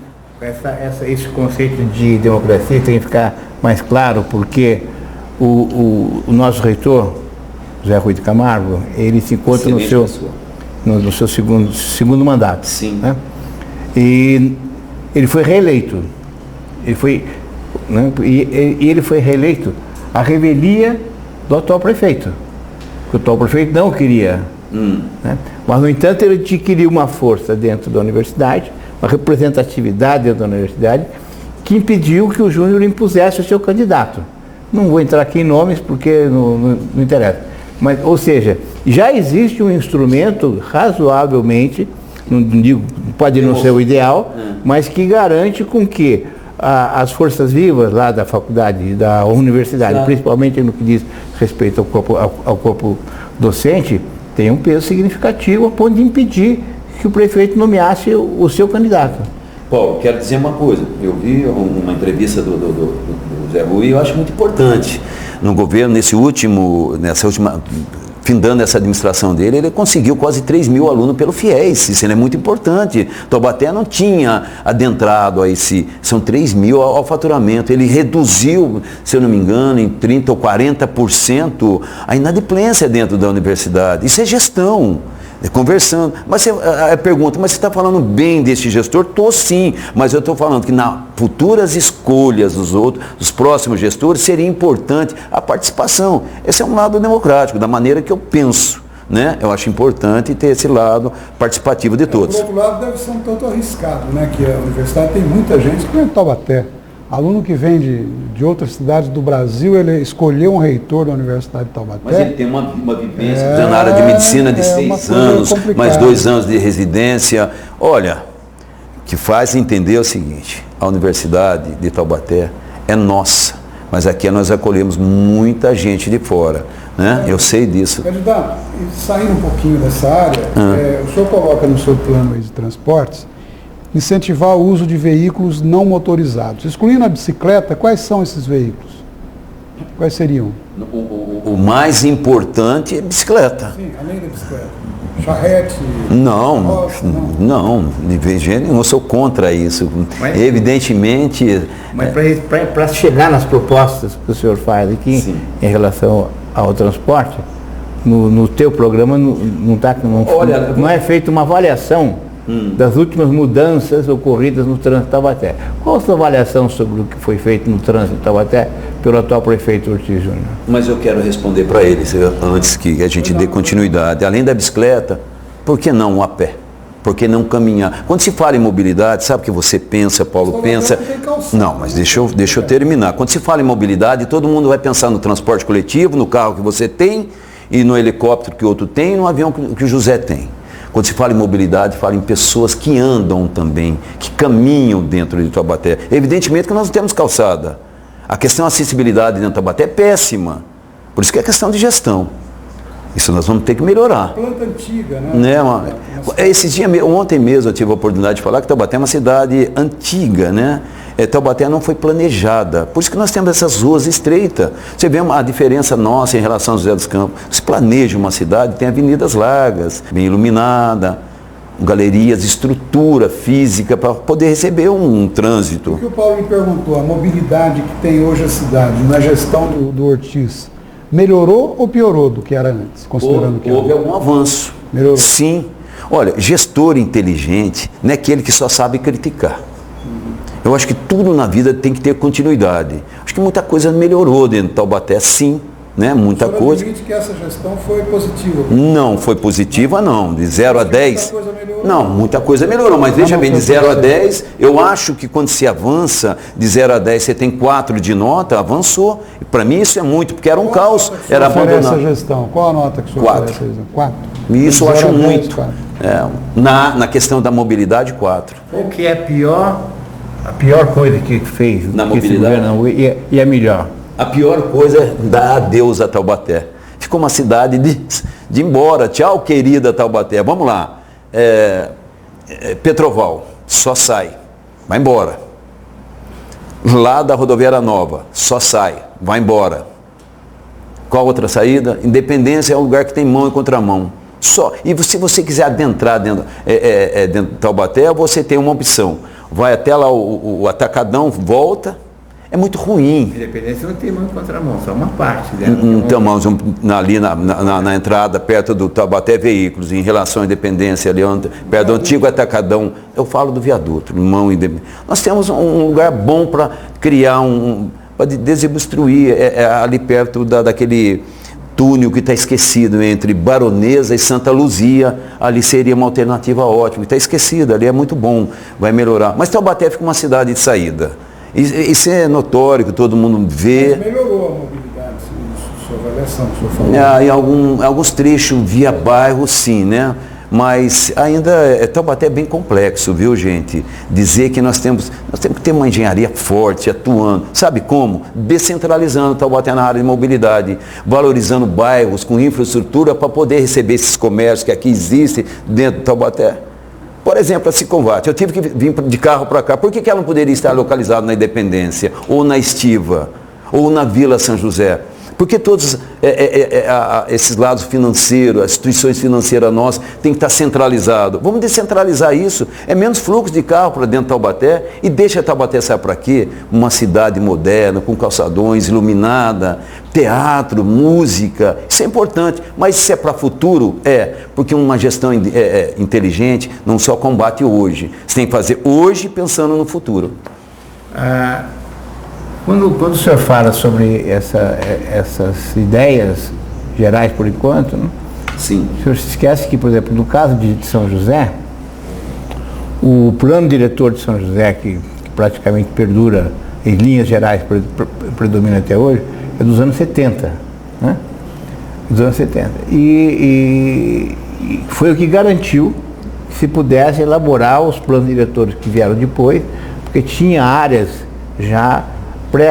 Esse conceito de democracia tem que ficar mais claro, porque o nosso reitor, José Rui de Camargo, ele se encontra no seu segundo mandato. Sim. Né? E ele foi reeleito. Ele foi, né? E ele foi reeleito à revelia do atual prefeito. Que o atual prefeito não queria. Né? Mas, no entanto, ele adquiriu uma força dentro da universidade, uma representatividade dentro da universidade, que impediu que o Júnior impusesse o seu candidato. Não vou entrar aqui em nomes porque não interessa. Mas, ou seja, já existe um instrumento razoavelmente, não digo, pode não ser o ideal, mas que garante com que as forças vivas lá da faculdade, da universidade, principalmente no que diz respeito ao corpo docente, tenham um peso significativo a ponto de impedir que o prefeito nomeasse o seu candidato. Paulo, quero dizer uma coisa. Eu vi uma entrevista do Zé Rui e eu acho muito importante. No governo, nessa última, findando essa administração dele, ele conseguiu quase 3 mil alunos pelo FIES. Isso é muito importante. Taubaté não tinha adentrado a são 3 mil ao faturamento. Ele reduziu, se eu não me engano, em 30% ou 40% a inadimplência dentro da universidade. Isso é gestão. Conversando, mas você pergunta, mas você está falando bem desse gestor? Estou sim, mas eu estou falando que nas futuras escolhas dos próximos gestores seria importante a participação. Esse é um lado democrático, da maneira que eu penso, né? Eu acho importante ter esse lado participativo de todos. Por outro lado, deve ser um tanto arriscado, né? Que a universidade tem muita gente que vem de Taubaté. Aluno que vem de outras cidades do Brasil, ele escolheu um reitor da Universidade de Taubaté. Mas ele tem uma vivência na área de medicina de 6 anos, mais 2 anos de residência. Olha, que faz entender o seguinte, a Universidade de Taubaté é nossa, mas aqui nós acolhemos muita gente de fora, né? Eu sei disso. Candidato, saindo um pouquinho dessa área, o senhor coloca no seu plano aí de transportes incentivar o uso de veículos não motorizados. Excluindo a bicicleta, quais são esses veículos? Quais seriam? O mais importante é bicicleta. Sim, além da bicicleta. Charrete? Não, de vez eu sou contra isso. Mas, evidentemente... Mas para chegar nas propostas que o senhor faz aqui, sim, em relação ao transporte, no teu programa não é feita uma avaliação das últimas mudanças ocorridas no trânsito de Taubaté. Qual a sua avaliação sobre o que foi feito no trânsito de Taubaté pelo atual prefeito Ortiz Júnior? Mas eu quero responder para eles, antes que a gente dê continuidade. Além da bicicleta, por que não a pé? Por que não caminhar? Quando se fala em mobilidade, sabe o que você pensa, Paulo, pensa... Não, mas deixa eu terminar. Quando se fala em mobilidade, todo mundo vai pensar no transporte coletivo, no carro que você tem, e no helicóptero que o outro tem, e no avião que o José tem. Quando se fala em mobilidade, fala em pessoas que andam também, que caminham dentro de Taubaté. Evidentemente que nós não temos calçada. A questão da acessibilidade dentro de Taubaté é péssima. Por isso que é questão de gestão. Isso nós vamos ter que melhorar. Planta antiga, né? Ontem mesmo eu tive a oportunidade de falar que Taubaté é uma cidade antiga, né? Taubaté não foi planejada. Por isso que nós temos essas ruas estreitas. Você vê a diferença nossa em relação ao José dos Campos. Se planeja uma cidade, tem avenidas largas, bem iluminada, galerias, estrutura física para poder receber um trânsito. O que o Paulo me perguntou, a mobilidade que tem hoje a cidade, na gestão do Ortiz, melhorou ou piorou do que era antes? Considerando que houve algum avanço. Melhorou? Sim. Olha, gestor inteligente não é aquele que só sabe criticar. Eu acho que tudo na vida tem que ter continuidade. Acho que muita coisa melhorou dentro de Taubaté, sim, né? Muita coisa. Você admite que essa gestão foi positiva? Não foi positiva, não. De 0 a 10. Muita coisa melhorou. Não, muita coisa melhorou, mas veja bem, de 0 a 10, eu acho que quando se avança, de 0 a 10 você tem 4 de nota, avançou. Para mim isso é muito, porque era um caos, era abandonado. Essa gestão, qual a nota que o senhor 4. 4. Isso eu acho muito. Na questão da mobilidade, 4. O que é pior? A pior coisa que fez na mobilidade e a melhor? A pior coisa é dar adeus a Taubaté. Ficou uma cidade de ir embora. Tchau, querida Taubaté. Vamos lá. Petroval, só sai. Vai embora. Lá da Rodoviária Nova, só sai. Vai embora. Qual outra saída? Independência é um lugar que tem mão e contramão. Só. E se você quiser adentrar dentro de Taubaté, você tem uma opção. vai até lá o Atacadão, volta. É muito ruim. Independência não tem mão contra mão, só uma parte dela. Então, ali na entrada, perto do Taubaté Veículos, em relação à Independência, ali perto do antigo Atacadão, eu falo do viaduto, mão independente. Nós temos um lugar bom para criar para desobstruir, ali perto daquele túnel que está esquecido entre Baronesa e Santa Luzia, ali seria uma alternativa ótima. Está esquecido, ali é muito bom, vai melhorar. Mas Taubaté fica uma cidade de saída. Isso é notório, que todo mundo vê. Mas melhorou a mobilidade, sua avaliação, o senhor falou. Em alguns trechos via bairro, sim, né? Mas ainda Taubaté é bem complexo, viu, gente? Dizer que nós temos que ter uma engenharia forte, atuando. Sabe como? Descentralizando Taubaté na área de mobilidade, valorizando bairros com infraestrutura para poder receber esses comércios que aqui existem dentro de Taubaté. Por exemplo, a Siconvate, eu tive que vir de carro para cá. Por que ela não poderia estar localizada na Independência, ou na Estiva, ou na Vila São José? Porque todos esses lados financeiros, as instituições financeiras nossas, tem que estar centralizado. Vamos descentralizar isso. É menos fluxo de carro para dentro de Taubaté e deixa Taubaté sair para quê? Uma cidade moderna, com calçadões, iluminada, teatro, música. Isso é importante. Mas se é para futuro, porque uma gestão inteligente não só combate hoje. Você tem que fazer hoje pensando no futuro. Quando o senhor fala sobre essas ideias gerais por enquanto, né? Sim. O senhor se esquece que, por exemplo, no caso de São José, o plano diretor de São José, que praticamente perdura em linhas gerais, predomina até hoje, é dos anos 70. Né? Dos anos 70. E foi o que garantiu que se pudesse elaborar os planos diretores que vieram depois, porque tinha áreas já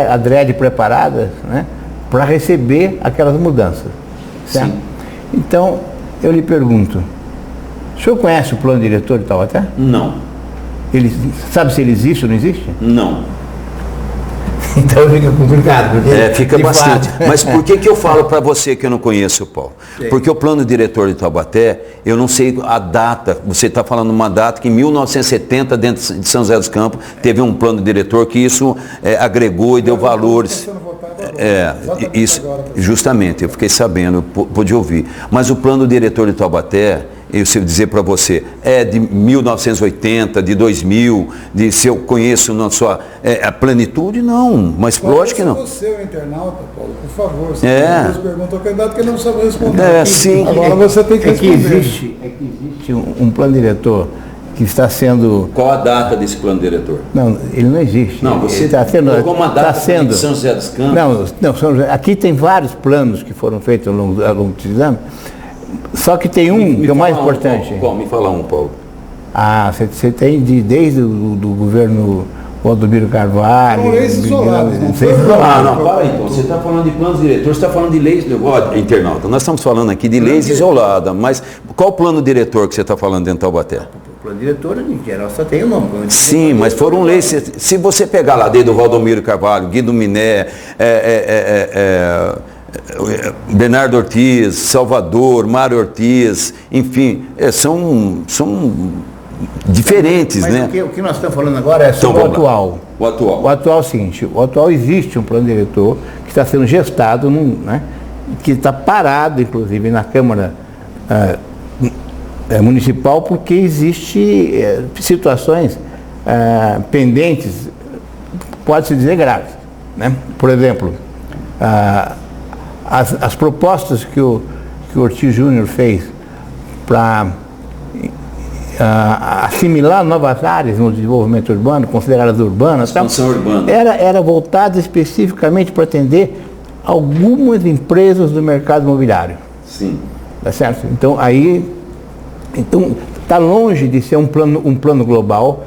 adrede preparadas, né, para receber aquelas mudanças. Certo? Sim. Então, eu lhe pergunto, o senhor conhece o plano diretor de Taubaté? Não. Ele sabe se ele existe ou não existe? Não. Então fica complicado. Fica bastante. Mas por que eu falo para você que eu não conheço, Paulo? Sim. Porque o plano diretor de Taubaté, eu não sei a data, você está falando uma data que em 1970, dentro de São José dos Campos, teve um plano diretor que isso agregou e deu valores. Isso, justamente, eu fiquei sabendo, pude ouvir. Mas o plano diretor de Taubaté, eu sei dizer para você, é de 1980, de 2000, se eu conheço na sua a plenitude, não, mas lógico que não. Você, o internauta, Paulo, por favor, você perguntou ao candidato que ele não sabe responder. Sim. Agora você tem que responder. Existe um plano diretor que está sendo... Qual a data desse plano diretor? Não, ele não existe. Não, você está sendo... colocou uma data de São José dos Campos? Não, aqui tem vários planos que foram feitos ao longo dos anos, só que tem que é o mais importante. Qual? Me fala Paulo. Você tem desde do governo Valdomiro Carvalho... São leis isoladas. Não, para então. Você está falando de planos diretores, você está falando de leis... internauta, nós estamos falando aqui de leis isoladas, mas qual o plano diretor que você está falando dentro de Taubaté? O plano diretor, em geral, só tem o nome. Sim, mas foram leis... Se você pegar lá desde o Valdomiro Carvalho, Guido Miné... Bernardo Ortiz, Salvador, Mário Ortiz, enfim, são diferentes, mas né? O que nós estamos falando agora é sobre o atual. O atual. O atual é o seguinte, o atual existe um plano diretor que está sendo gestado, que está parado, inclusive, na Câmara Municipal, porque existe situações pendentes, pode-se dizer graves. Né? Por exemplo, as propostas que o Ortiz Júnior fez para assimilar novas áreas no desenvolvimento urbano, consideradas urbanas, era voltada especificamente para atender algumas empresas do mercado imobiliário. Sim. Tá certo? Então está longe de ser um plano global,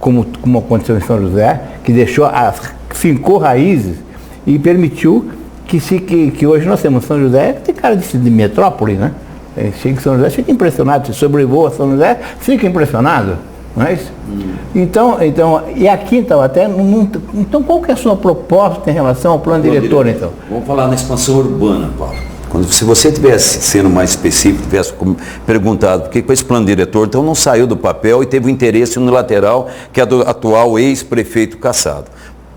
como aconteceu em São José, que fincou raízes e permitiu que hoje nós temos São José, tem cara de metrópole, né? Chega em São José, fica impressionado, se sobrevoa São José, fica impressionado, não é isso? Então, e aqui então, então qual que é a sua proposta em relação ao plano diretor, então? Vamos falar na expansão urbana, Paulo. Se você tivesse sendo mais específico, tivesse perguntado por que com esse plano diretor, então não saiu do papel e teve um interesse unilateral, que é do atual ex-prefeito Cassado.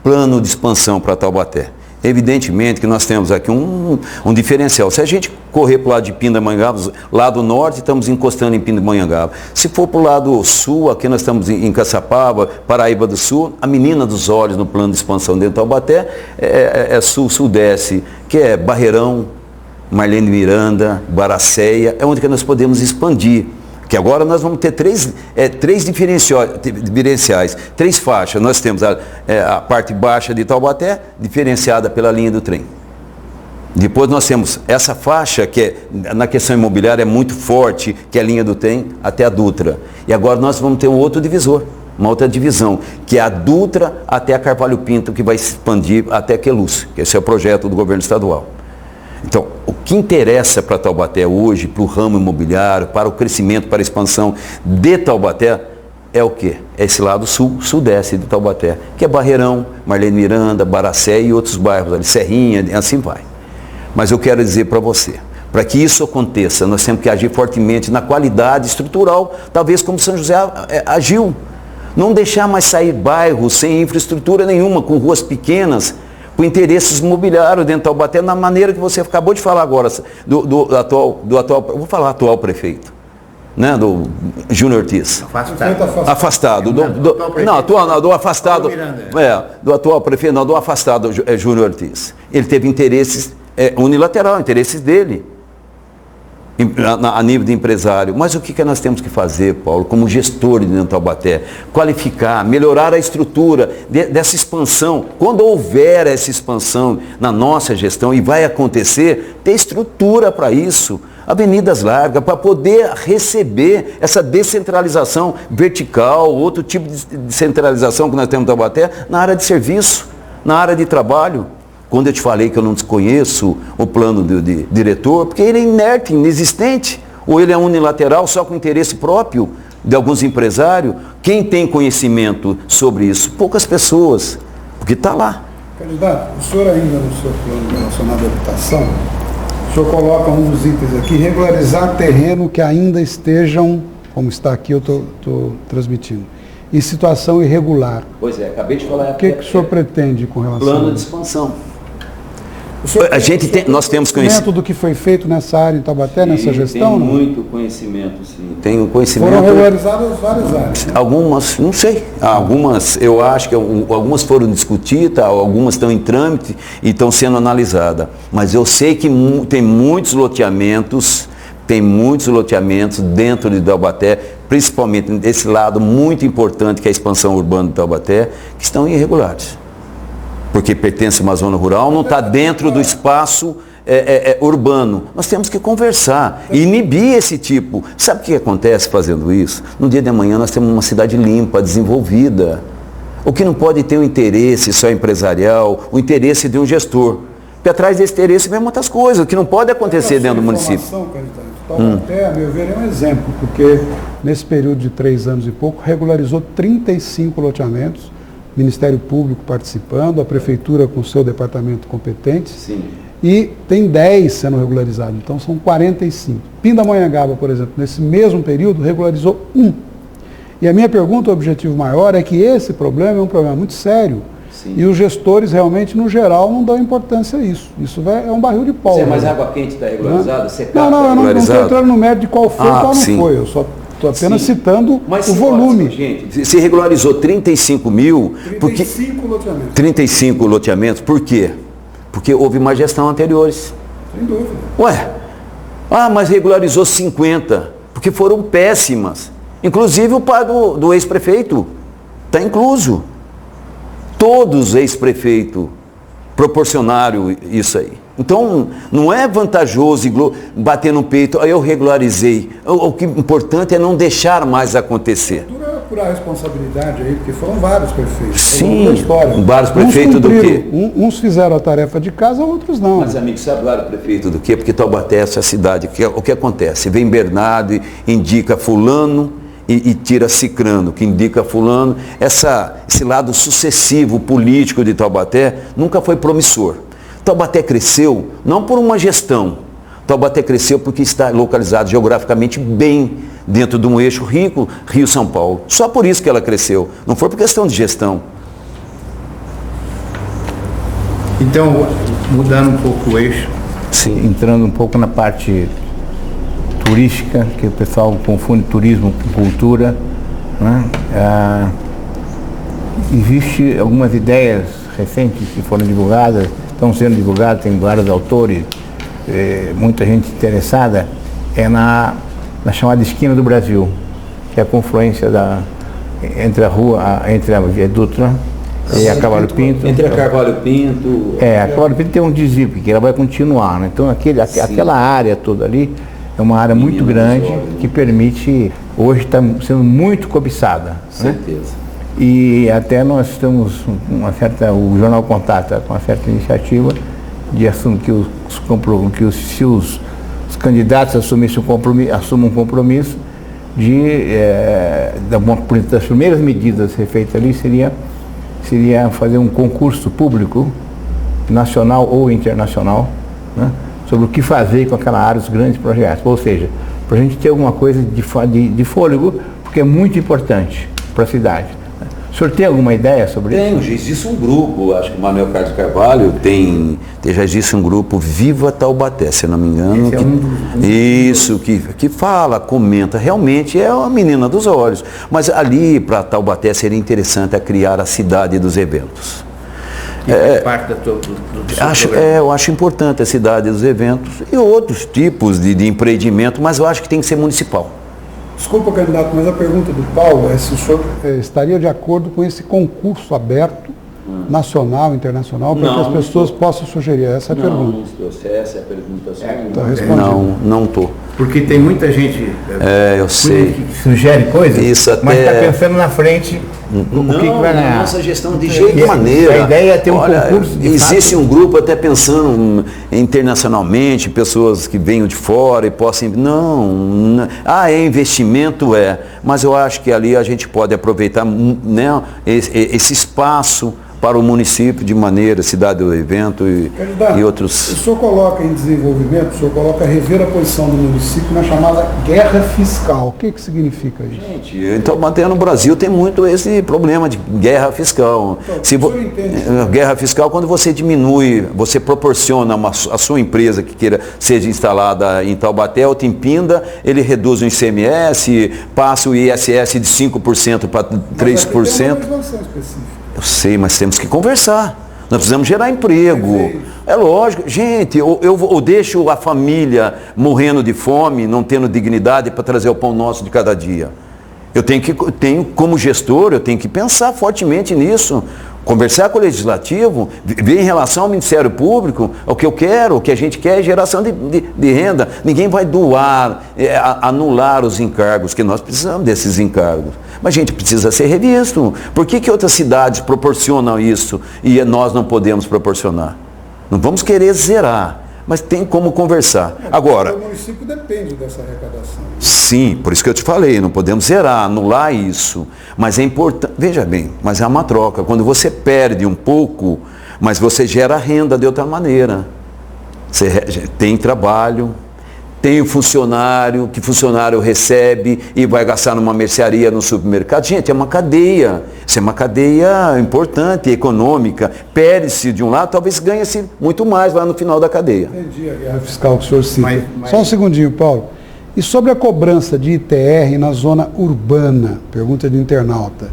Plano de expansão para Taubaté. Evidentemente que nós temos aqui um diferencial. Se a gente correr para o lado de Pindamonhangaba, lado norte, estamos encostando em Pindamonhangaba. Se for para o lado sul, aqui nós estamos em Caçapava, Paraíba do Sul, a menina dos olhos no plano de expansão dentro de Taubaté é sul-sudeste, que é Barreirão, Marlene Miranda, Baracéia, é onde que nós podemos expandir. Que agora nós vamos ter três diferenciais, 3 faixas. Nós temos a parte baixa de Taubaté, diferenciada pela linha do trem. Depois nós temos essa faixa que na questão imobiliária é muito forte, que é a linha do trem até a Dutra. E agora nós vamos ter um outro divisor, uma outra divisão, que é a Dutra até a Carvalho Pinto, que vai se expandir até Queluz, que esse é o projeto do governo estadual. Então, o que interessa para Taubaté hoje, para o ramo imobiliário, para o crescimento, para a expansão de Taubaté, é o quê? É esse lado sul-sudeste de Taubaté, que é Barreirão, Marlene Miranda, Baracé e outros bairros ali, Serrinha, assim vai. Mas eu quero dizer para você, para que isso aconteça, nós temos que agir fortemente na qualidade estrutural, talvez como São José agiu. Não deixar mais sair bairros sem infraestrutura nenhuma, com ruas pequenas, com interesses imobiliários dentro de Taubaté, na maneira que você acabou de falar agora, do atual, vou falar atual prefeito, né, do Júnior Ortiz. Afastado. Do afastado, do atual prefeito, não, do afastado Júnior Ortiz. Ele teve interesses unilateral, interesses dele, a nível de empresário. Mas o que nós temos que fazer, Paulo, como gestor de Taubaté? Qualificar, melhorar a estrutura dessa expansão. Quando houver essa expansão na nossa gestão, e vai acontecer, ter estrutura para isso. Avenidas largas, para poder receber essa descentralização vertical, outro tipo de descentralização que nós temos em Taubaté, na área de serviço, na área de trabalho. Quando eu te falei que eu não desconheço o plano de diretor, porque ele é inerte, inexistente, ou ele é unilateral, só com interesse próprio de alguns empresários. Quem tem conhecimento sobre isso? Poucas pessoas, porque está lá. Candidato, o senhor ainda no seu plano relacionado à habitação, o senhor coloca um dos itens aqui, regularizar terreno que ainda estejam, como está aqui, eu estou transmitindo, em situação irregular. Pois é, acabei de falar. O que o senhor pretende com relação plano de expansão? Nós temos conhecimento do que foi feito nessa área em Taubaté, nessa gestão? Tenho muito conhecimento, sim. Tenho conhecimento. Foram regularizadas várias áreas, né? Algumas, não sei. Algumas, eu acho que algumas foram discutidas, algumas estão em trâmite e estão sendo analisadas. Mas eu sei que tem muitos loteamentos dentro de Taubaté, principalmente desse lado muito importante que é a expansão urbana de Taubaté, que estão irregulares. Porque pertence a uma zona rural, não está dentro do espaço urbano. Nós temos que conversar e inibir esse tipo. Sabe o que acontece fazendo isso? No dia de amanhã nós temos uma cidade limpa, desenvolvida. O que não pode ter um interesse só empresarial, o interesse de um gestor. Porque atrás desse interesse vem muitas coisas, que não pode acontecer dentro do município. Taubaté, a meu ver, é um exemplo, porque nesse período de 3 anos e pouco, regularizou 35 loteamentos, Ministério Público participando, a Prefeitura com o seu departamento competente. Sim. E tem 10 sendo regularizados, então são 45. Pindamonhangaba, por exemplo, nesse mesmo período, regularizou 1. E a minha pergunta, o objetivo maior, é que esse problema é um problema muito sério. Sim. E os gestores realmente, no geral, não dão importância a isso. Isso é um barril de pólvora. Mas água quente está regularizada? Não, eu não estou entrando no mérito de qual foi e qual não foi. Eu só estou apenas citando o volume. Gente, se regularizou 35 mil... 35 loteamentos. Por quê? Porque houve uma gestão anteriores. Sem dúvida. Mas regularizou 50, porque foram péssimas. Inclusive o pai do ex-prefeito está incluso. Todos os ex-prefeitos proporcionaram isso aí. Então, não é vantajoso bater no peito, eu regularizei. O que é importante é não deixar mais acontecer. Por a responsabilidade aí, porque foram vários prefeitos. Sim, vários prefeitos do quê? Uns fizeram a tarefa de casa, outros não. Mas, amigo, sabe vários prefeitos do quê? Porque Taubaté é essa cidade. O que acontece? Vem Bernardo e indica fulano e tira Cicrano, que indica fulano. Esse lado sucessivo político de Taubaté nunca foi promissor. Taubaté cresceu não por uma gestão. Taubaté cresceu porque está localizado geograficamente bem dentro de um eixo rico, Rio-São Paulo. Só por isso que ela cresceu, não foi por questão de gestão. Então, mudando um pouco o eixo, Sim. entrando um pouco na parte turística, que o pessoal confunde turismo com cultura, né? Existe algumas ideias recentes que foram divulgadas, estão sendo divulgadas, tem vários autores, muita gente interessada, na chamada Esquina do Brasil, que é a confluência entre a Via Dutra e a Cavalho Pinto. Entre a Cavalho Pinto... A Cavalho Pinto tem um desvio, que ela vai continuar, né? Então aquela área toda ali é uma área muito grande que permite, hoje está sendo muito cobiçada. Certeza. Né? E até nós estamos, o Jornal Contato com uma certa iniciativa de assumir se os candidatos assumam um compromisso das primeiras medidas feitas ali seria fazer um concurso público, nacional ou internacional, né, sobre o que fazer com aquela área, os grandes projetos. Ou seja, para a gente ter alguma coisa de fôlego, porque é muito importante para a cidade. O senhor tem alguma ideia sobre isso? Já existe um grupo, acho que o Manuel Carlos Carvalho já existe um grupo Viva Taubaté, se não me engano. Que fala, comenta, realmente é uma menina dos olhos. Mas ali, para Taubaté, seria interessante criar a cidade dos eventos. Parte eu acho importante a cidade dos eventos e outros tipos de empreendimento, mas eu acho que tem que ser municipal. Desculpa, candidato, mas a pergunta do Paulo é se o senhor estaria de acordo com esse concurso aberto, nacional, internacional, para que as pessoas possam sugerir. Essa é a pergunta. Se essa é a pergunta, está respondendo. Não estou. Porque tem muita gente eu sei. Que sugere coisas, mas está pensando na frente o que vai ganhar. Nossa gestão de jeito maneira. A ideia é ter um concurso de existe um grupo até pensando internacionalmente, pessoas que venham de fora e possam... Não. É investimento, mas eu acho que ali a gente pode aproveitar, né, esse espaço para o município de maneira, cidade do evento e outros... O senhor coloca em desenvolvimento, o senhor coloca rever a posição do município na chamada guerra fiscal. O que significa isso? Gente, então, até no Brasil tem muito esse problema de guerra fiscal. Então, guerra fiscal, quando você diminui, você proporciona a sua empresa que queira seja instalada em Taubaté ou Timpinda, ele reduz o ICMS, passa o ISS de 5% para 3%. Mas aqui tem uma legislação específica. Eu sei, mas temos que conversar. Nós precisamos gerar emprego. É lógico. Gente, eu deixo a família morrendo de fome, não tendo dignidade para trazer o pão nosso de cada dia. Como gestor, eu tenho que pensar fortemente nisso. Conversar com o Legislativo, ver em relação ao Ministério Público, o que eu quero, o que a gente quer é geração de renda. Ninguém vai doar, anular os encargos, que nós precisamos desses encargos. Mas a gente precisa ser revisto. Por que outras cidades proporcionam isso e nós não podemos proporcionar? Não vamos querer zerar, mas tem como conversar. Agora, o município depende dessa arrecadação. Sim, por isso que eu te falei, não podemos zerar, anular isso. Mas é importante, veja bem, mas é uma troca. Quando você perde um pouco, mas você gera renda de outra maneira. Você tem trabalho, tem o funcionário, que funcionário recebe e vai gastar numa mercearia, no supermercado. Gente, é uma cadeia. Isso é uma cadeia importante, econômica. Perde-se de um lado, talvez ganhe-se muito mais lá no final da cadeia. Entendi a guerra fiscal que o senhor cita. Só um segundinho, Paulo. E sobre a cobrança de ITR na zona urbana? Pergunta de internauta.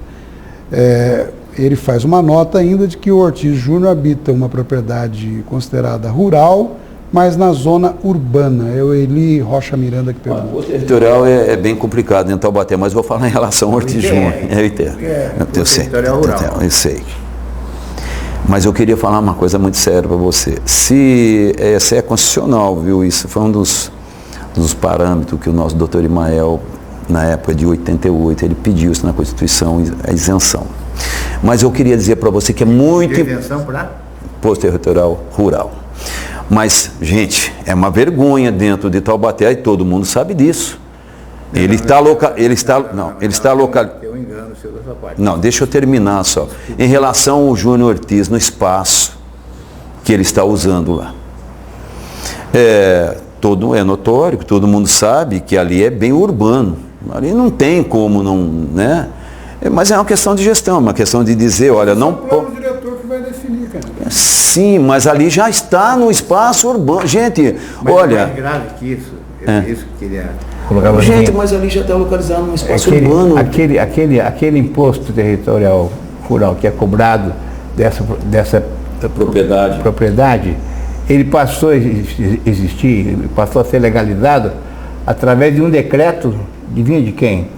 Ele faz uma nota ainda de que o Ortiz Júnior habita uma propriedade considerada rural, mas na zona urbana. É o Eli Rocha Miranda que pergunta. O territorial é bem complicado em Taubaté, mas vou falar em relação ao Ortiz Júnior. Eu sei. Eu sei. Mas eu queria falar uma coisa muito séria para você. Se é constitucional, viu? Isso foi um dos parâmetros que o nosso doutor Imael, na época de 88, ele pediu isso na Constituição, a isenção. Mas eu queria dizer para você que é muito... Isenção para? Posto territorial rural. Mas, gente, é uma vergonha dentro de Taubaté e todo mundo sabe disso. Ele está localizado. Não, deixa eu terminar só. Em relação ao Júnior Ortiz no espaço que ele está usando lá. é notório, todo mundo sabe que ali é bem urbano. Ali não tem como não, né? Mas é uma questão de gestão, uma questão de dizer, olha, não... É o diretor que vai definir, cara. Sim, mas ali já está no espaço urbano. Gente, mas olha... é mais grave que isso. Isso que queria... Gente, mas ali já está localizado no espaço urbano. Aquele imposto territorial rural que é cobrado dessa propriedade, ele passou a existir, passou a ser legalizado através de um decreto, adivinha de quem?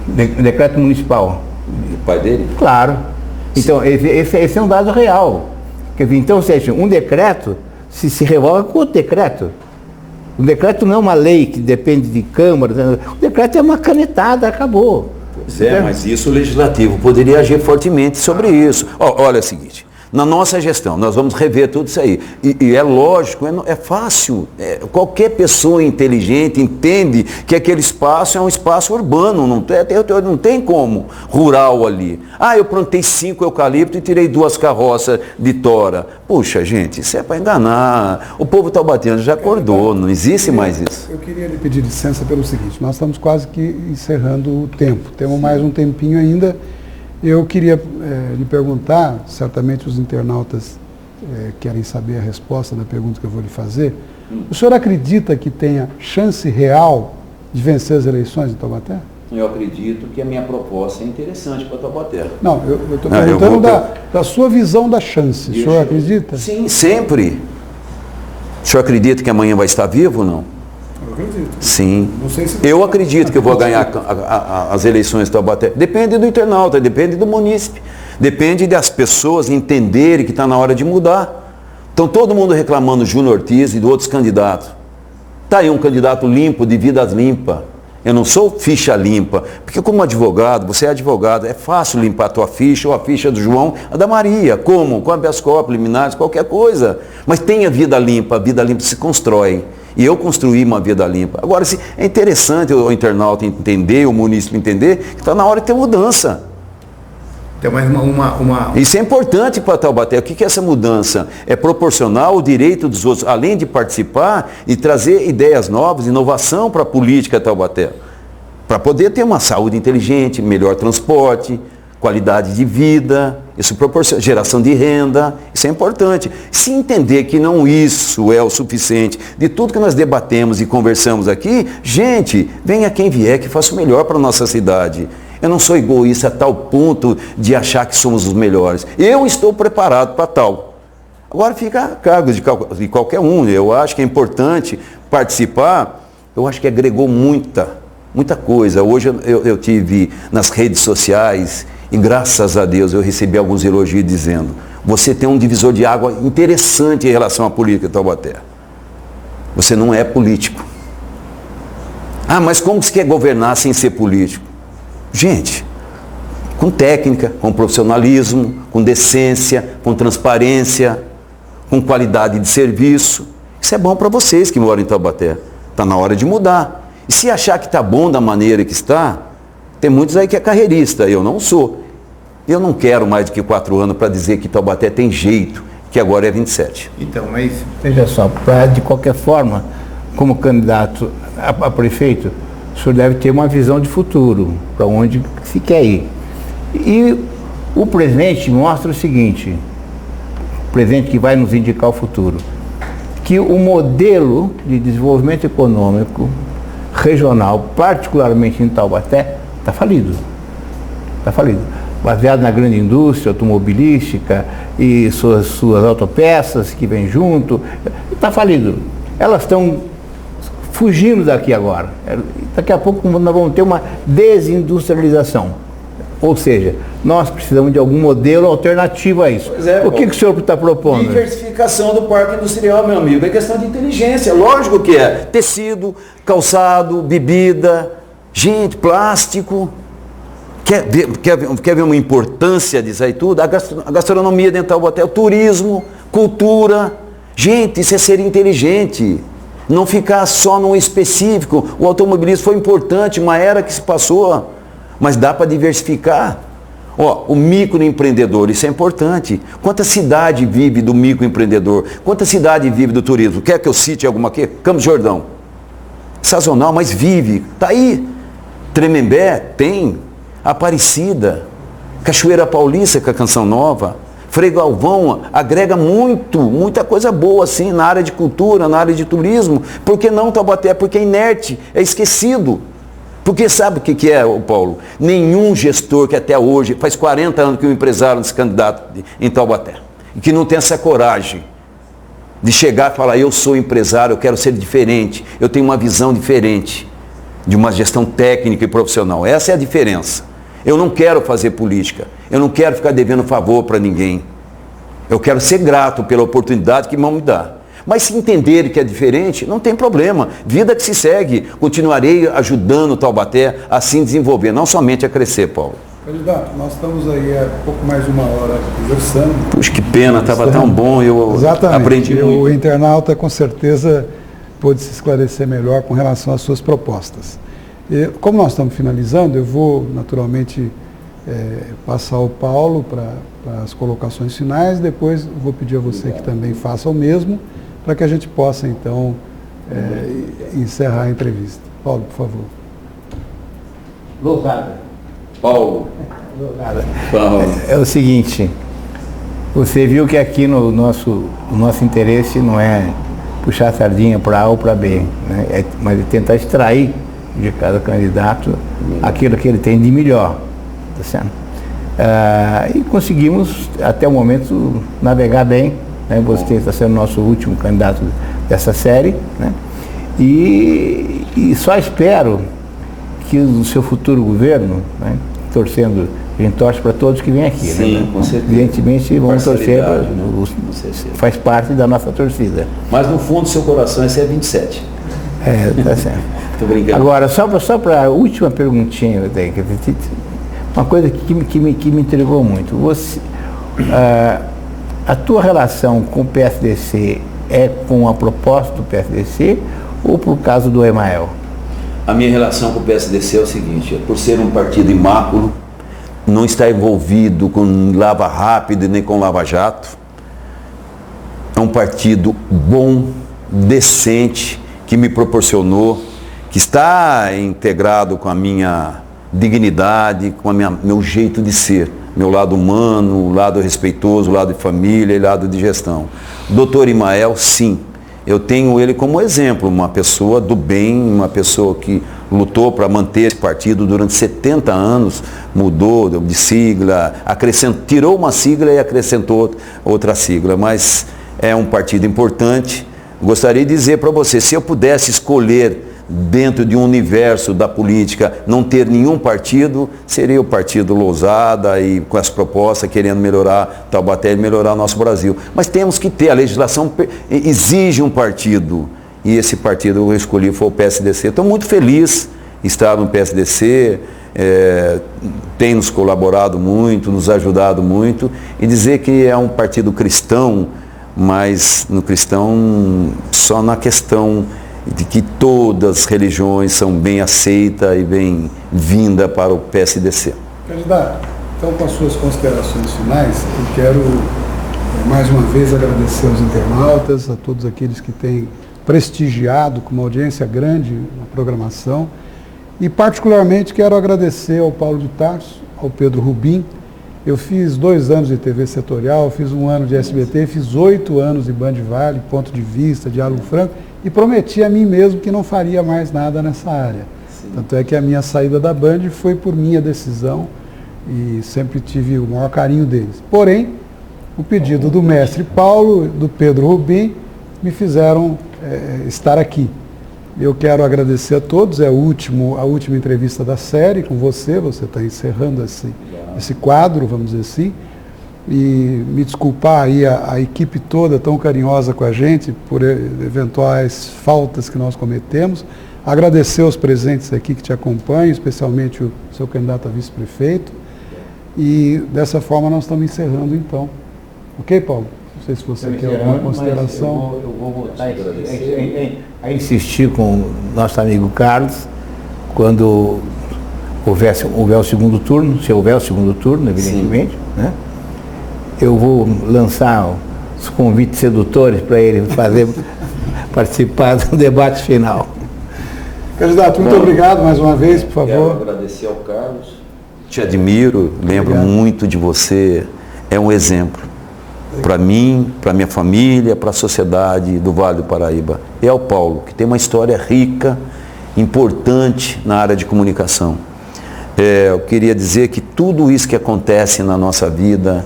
Decreto municipal. O pai dele? Claro. Então, esse é um dado real. Quer dizer, então, seja, um decreto se revoga com outro decreto. O decreto não é uma lei que depende de Câmara, o decreto é uma canetada, acabou. Pois é, mas isso o Legislativo poderia agir fortemente sobre isso. Olha o seguinte, na nossa gestão, nós vamos rever tudo isso aí. E é lógico, é fácil. Qualquer pessoa inteligente entende que aquele espaço é um espaço urbano, não tem como rural ali. Eu plantei 5 eucaliptos e tirei 2 carroças de tora. Puxa, gente, isso é para enganar. O povo taubateano já acordou, não existe mais isso. Eu queria lhe pedir licença pelo seguinte, nós estamos quase que encerrando o tempo. Temos mais um tempinho ainda. Eu queria lhe perguntar, certamente os internautas querem saber a resposta da pergunta que eu vou lhe fazer. O senhor acredita que tenha chance real de vencer as eleições em Taubaté? Eu acredito que a minha proposta é interessante para Taubaté. Não, eu estou perguntando da sua visão da chance. O senhor acredita? Sim, sempre. O senhor acredita que amanhã vai estar vivo ou não? Eu acredito. Sim. Não sei se eu acredito que eu vou ganhar as eleições de Taubaté. Depende do internauta, depende do munícipe, depende das pessoas entenderem que está na hora de mudar. Então todo mundo reclamando do Júnior Ortiz e de outros candidatos. Está aí um candidato limpo, de vidas limpas. Eu não sou ficha limpa, porque como advogado, você é advogado, é fácil limpar a tua ficha ou a ficha do João, a da Maria. Como? Com habeas corpus, liminares, qualquer coisa. Mas tenha vida limpa, a vida limpa se constrói. E eu construí uma vida limpa. Agora, é interessante o internauta entender, o munícipe entender, que está na hora de ter mudança. Então, mas Isso é importante para Taubaté. O que é essa mudança? É proporcionar ao direito dos outros, além de participar e trazer ideias novas, inovação para a política Taubaté. Para poder ter uma saúde inteligente, melhor transporte, qualidade de vida, isso proporciona geração de renda, isso é importante. Se entender que não isso é o suficiente de tudo que nós debatemos e conversamos aqui, gente, venha quem vier que faça o melhor para a nossa cidade. Eu não sou egoísta a tal ponto de achar que somos os melhores. Eu estou preparado para tal. Agora fica a cargo de qualquer um. Eu acho que é importante participar. Eu acho que agregou muita coisa. Hoje eu tive nas redes sociais e graças a Deus eu recebi alguns elogios dizendo: você tem um divisor de água interessante em relação à política de Taubaté. Você não é político. Mas como você quer governar sem ser político? Gente, com técnica, com profissionalismo, com decência, com transparência, com qualidade de serviço. Isso é bom para vocês que moram em Taubaté. Está na hora de mudar. E se achar que está bom da maneira que está, tem muitos aí que é carreirista, eu não sou. Eu não quero mais do que 4 anos para dizer que Taubaté tem jeito, que agora é 27. Então, mas veja só, de qualquer forma, como candidato a prefeito, o senhor deve ter uma visão de futuro, para onde se quer ir. E o presente mostra o seguinte, o presente que vai nos indicar o futuro, que o modelo de desenvolvimento econômico regional, particularmente em Taubaté, está falido. Está falido. Baseado na grande indústria automobilística e suas autopeças que vêm junto, está falido. Elas estão fugindo daqui agora. Daqui a pouco nós vamos ter uma desindustrialização. Ou seja, nós precisamos de algum modelo alternativo a isso. O que o senhor está propondo? Diversificação do parque industrial, meu amigo. É questão de inteligência. Lógico que é. Tecido, calçado, bebida, gente, plástico. Quer ver uma importância disso aí tudo? A gastronomia dentro do Taubaté, o turismo, cultura. Gente, isso é ser inteligente. Não ficar só num específico. O automobilismo foi importante, uma era que se passou, mas dá para diversificar. Ó, o microempreendedor, isso é importante. Quanta cidade vive do microempreendedor? Quanta cidade vive do turismo? Quer que eu cite alguma aqui? Campos do Jordão. Sazonal, mas vive. Está aí. Tremembé tem. Aparecida. Cachoeira Paulista, com a Canção Nova. Frei Galvão agrega muita coisa boa assim na área de cultura, na área de turismo. Por que não Taubaté? Porque é inerte, é esquecido. Porque sabe o que é, Paulo? Nenhum gestor que até hoje, faz 40 anos que um empresário se candidata em Taubaté, e que não tem essa coragem de chegar e falar, eu sou empresário, eu quero ser diferente, eu tenho uma visão diferente de uma gestão técnica e profissional. Essa é a diferença. Eu não quero fazer política, eu não quero ficar devendo favor para ninguém. Eu quero ser grato pela oportunidade que vão me dar. Mas se entenderem que é diferente, não tem problema. Vida que se segue. Continuarei ajudando o Taubaté a se desenvolver, não somente a crescer, Paulo. Candidato, nós estamos aí há pouco mais de uma hora conversando. Puxa, que pena, estava tão bom, eu aprendi muito. O internauta com certeza pôde se esclarecer melhor com relação às suas propostas. E, como nós estamos finalizando, eu vou naturalmente passar ao Paulo para as colocações finais, depois vou pedir a você que também faça o mesmo, para que a gente possa então encerrar a entrevista. Paulo, por favor. Louvada. Paulo. Louvada. É o seguinte, você viu que aqui o nosso interesse não é puxar a sardinha para A ou para B, né? Mas é tentar extrair de cada candidato aquilo que ele tem de melhor. Tá certo? E conseguimos, até o momento, navegar bem. Né? Você está sendo o nosso último candidato dessa série. Né? E só espero que o seu futuro governo, né? Torcendo, a gente torce para todos que vêm aqui. Sim, né? com certeza. Evidentemente, vamos torcer, faz parte da nossa torcida. Mas no fundo do seu coração, esse é 27. Tá certo. Tô brincando. Agora, só para a última perguntinha, uma coisa que me intrigou muito. A tua relação com o PSDC é com a proposta do PSDC ou por causa do Emael? A minha relação com o PSDC é o seguinte, por ser um partido imáculo, não está envolvido com lava rápido nem com lava jato, é um partido bom, decente, que me proporcionou, que está integrado com a minha dignidade, com meu jeito de ser, meu lado humano, lado respeitoso, lado de família e lado de gestão. Doutor Imael, sim, eu tenho ele como exemplo, uma pessoa do bem, uma pessoa que lutou para manter esse partido durante 70 anos, mudou de sigla, tirou uma sigla e acrescentou outra sigla, mas é um partido importante. Gostaria de dizer para você, se eu pudesse escolher dentro de um universo da política, não ter nenhum partido, seria o partido Lousada e com as propostas querendo melhorar Taubaté e melhorar o nosso Brasil. Mas temos que ter, a legislação exige um partido, e esse partido eu escolhi foi o PSDC. Estou muito feliz de estar no PSDC, tem nos colaborado muito, nos ajudado muito, e dizer que é um partido cristão, mas no cristão só na questão de que todas as religiões são bem aceitas e bem-vindas para o PSDC. Candidato, então com as suas considerações finais, eu quero mais uma vez agradecer aos internautas, a todos aqueles que têm prestigiado com uma audiência grande na programação, e particularmente quero agradecer ao Paulo de Tarso, ao Pedro Rubim. Eu fiz 2 anos de TV setorial, fiz 1 ano de SBT, fiz 8 anos de Band Vale, Ponto de Vista, Diálogo Franco, e prometi a mim mesmo que não faria mais nada nessa área. Sim. Tanto é que a minha saída da Band foi por minha decisão e sempre tive o maior carinho deles. Porém, o pedido do mestre Paulo, do Pedro Rubim, me fizeram estar aqui. Eu quero agradecer a todos, é a última entrevista da série com você está encerrando esse quadro, vamos dizer assim, e me desculpar aí a equipe toda tão carinhosa com a gente por eventuais faltas que nós cometemos, agradecer aos presentes aqui que te acompanham, especialmente o seu candidato a vice-prefeito, e dessa forma nós estamos encerrando então. Ok, Paulo? Não sei se você quer alguma consideração. Eu vou voltar a insistir com o nosso amigo Carlos, quando houver o segundo turno, se houver o segundo turno, evidentemente, né? Eu vou lançar os convites sedutores para ele participar do debate final. Candidato, muito obrigado mais uma vez, por favor. Quero agradecer ao Carlos. Te admiro, lembro muito de você. É um exemplo para mim, para minha família, para a sociedade do Vale do Paraíba. E ao Paulo, que tem uma história rica, importante na área de comunicação. Eu queria dizer que tudo isso que acontece na nossa vida,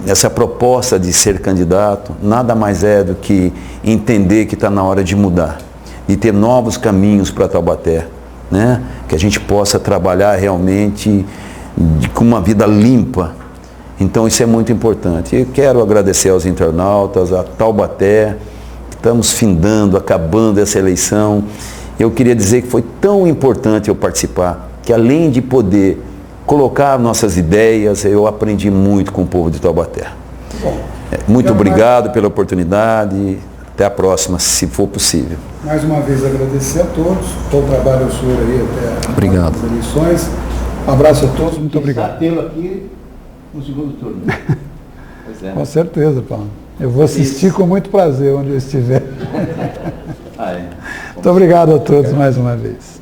essa proposta de ser candidato, nada mais é do que entender que está na hora de mudar, de ter novos caminhos para Taubaté, né? Que a gente possa trabalhar realmente com uma vida limpa. Então isso é muito importante. Eu quero agradecer aos internautas, a Taubaté, estamos findando, acabando essa eleição. Eu queria dizer que foi tão importante eu participar, que além de poder colocar nossas ideias, eu aprendi muito com o povo de Taubaté. Muito obrigado pela oportunidade. Até a próxima, se for possível. Mais uma vez agradecer a todos. Bom trabalho ao senhor aí até as eleições. Um abraço a todos, muito obrigado. Tê-lo aqui no segundo turno. Pois é. Com certeza, Paulo. Eu vou assistir com muito prazer onde eu estiver. Ah, é. Muito obrigado a todos mais uma vez.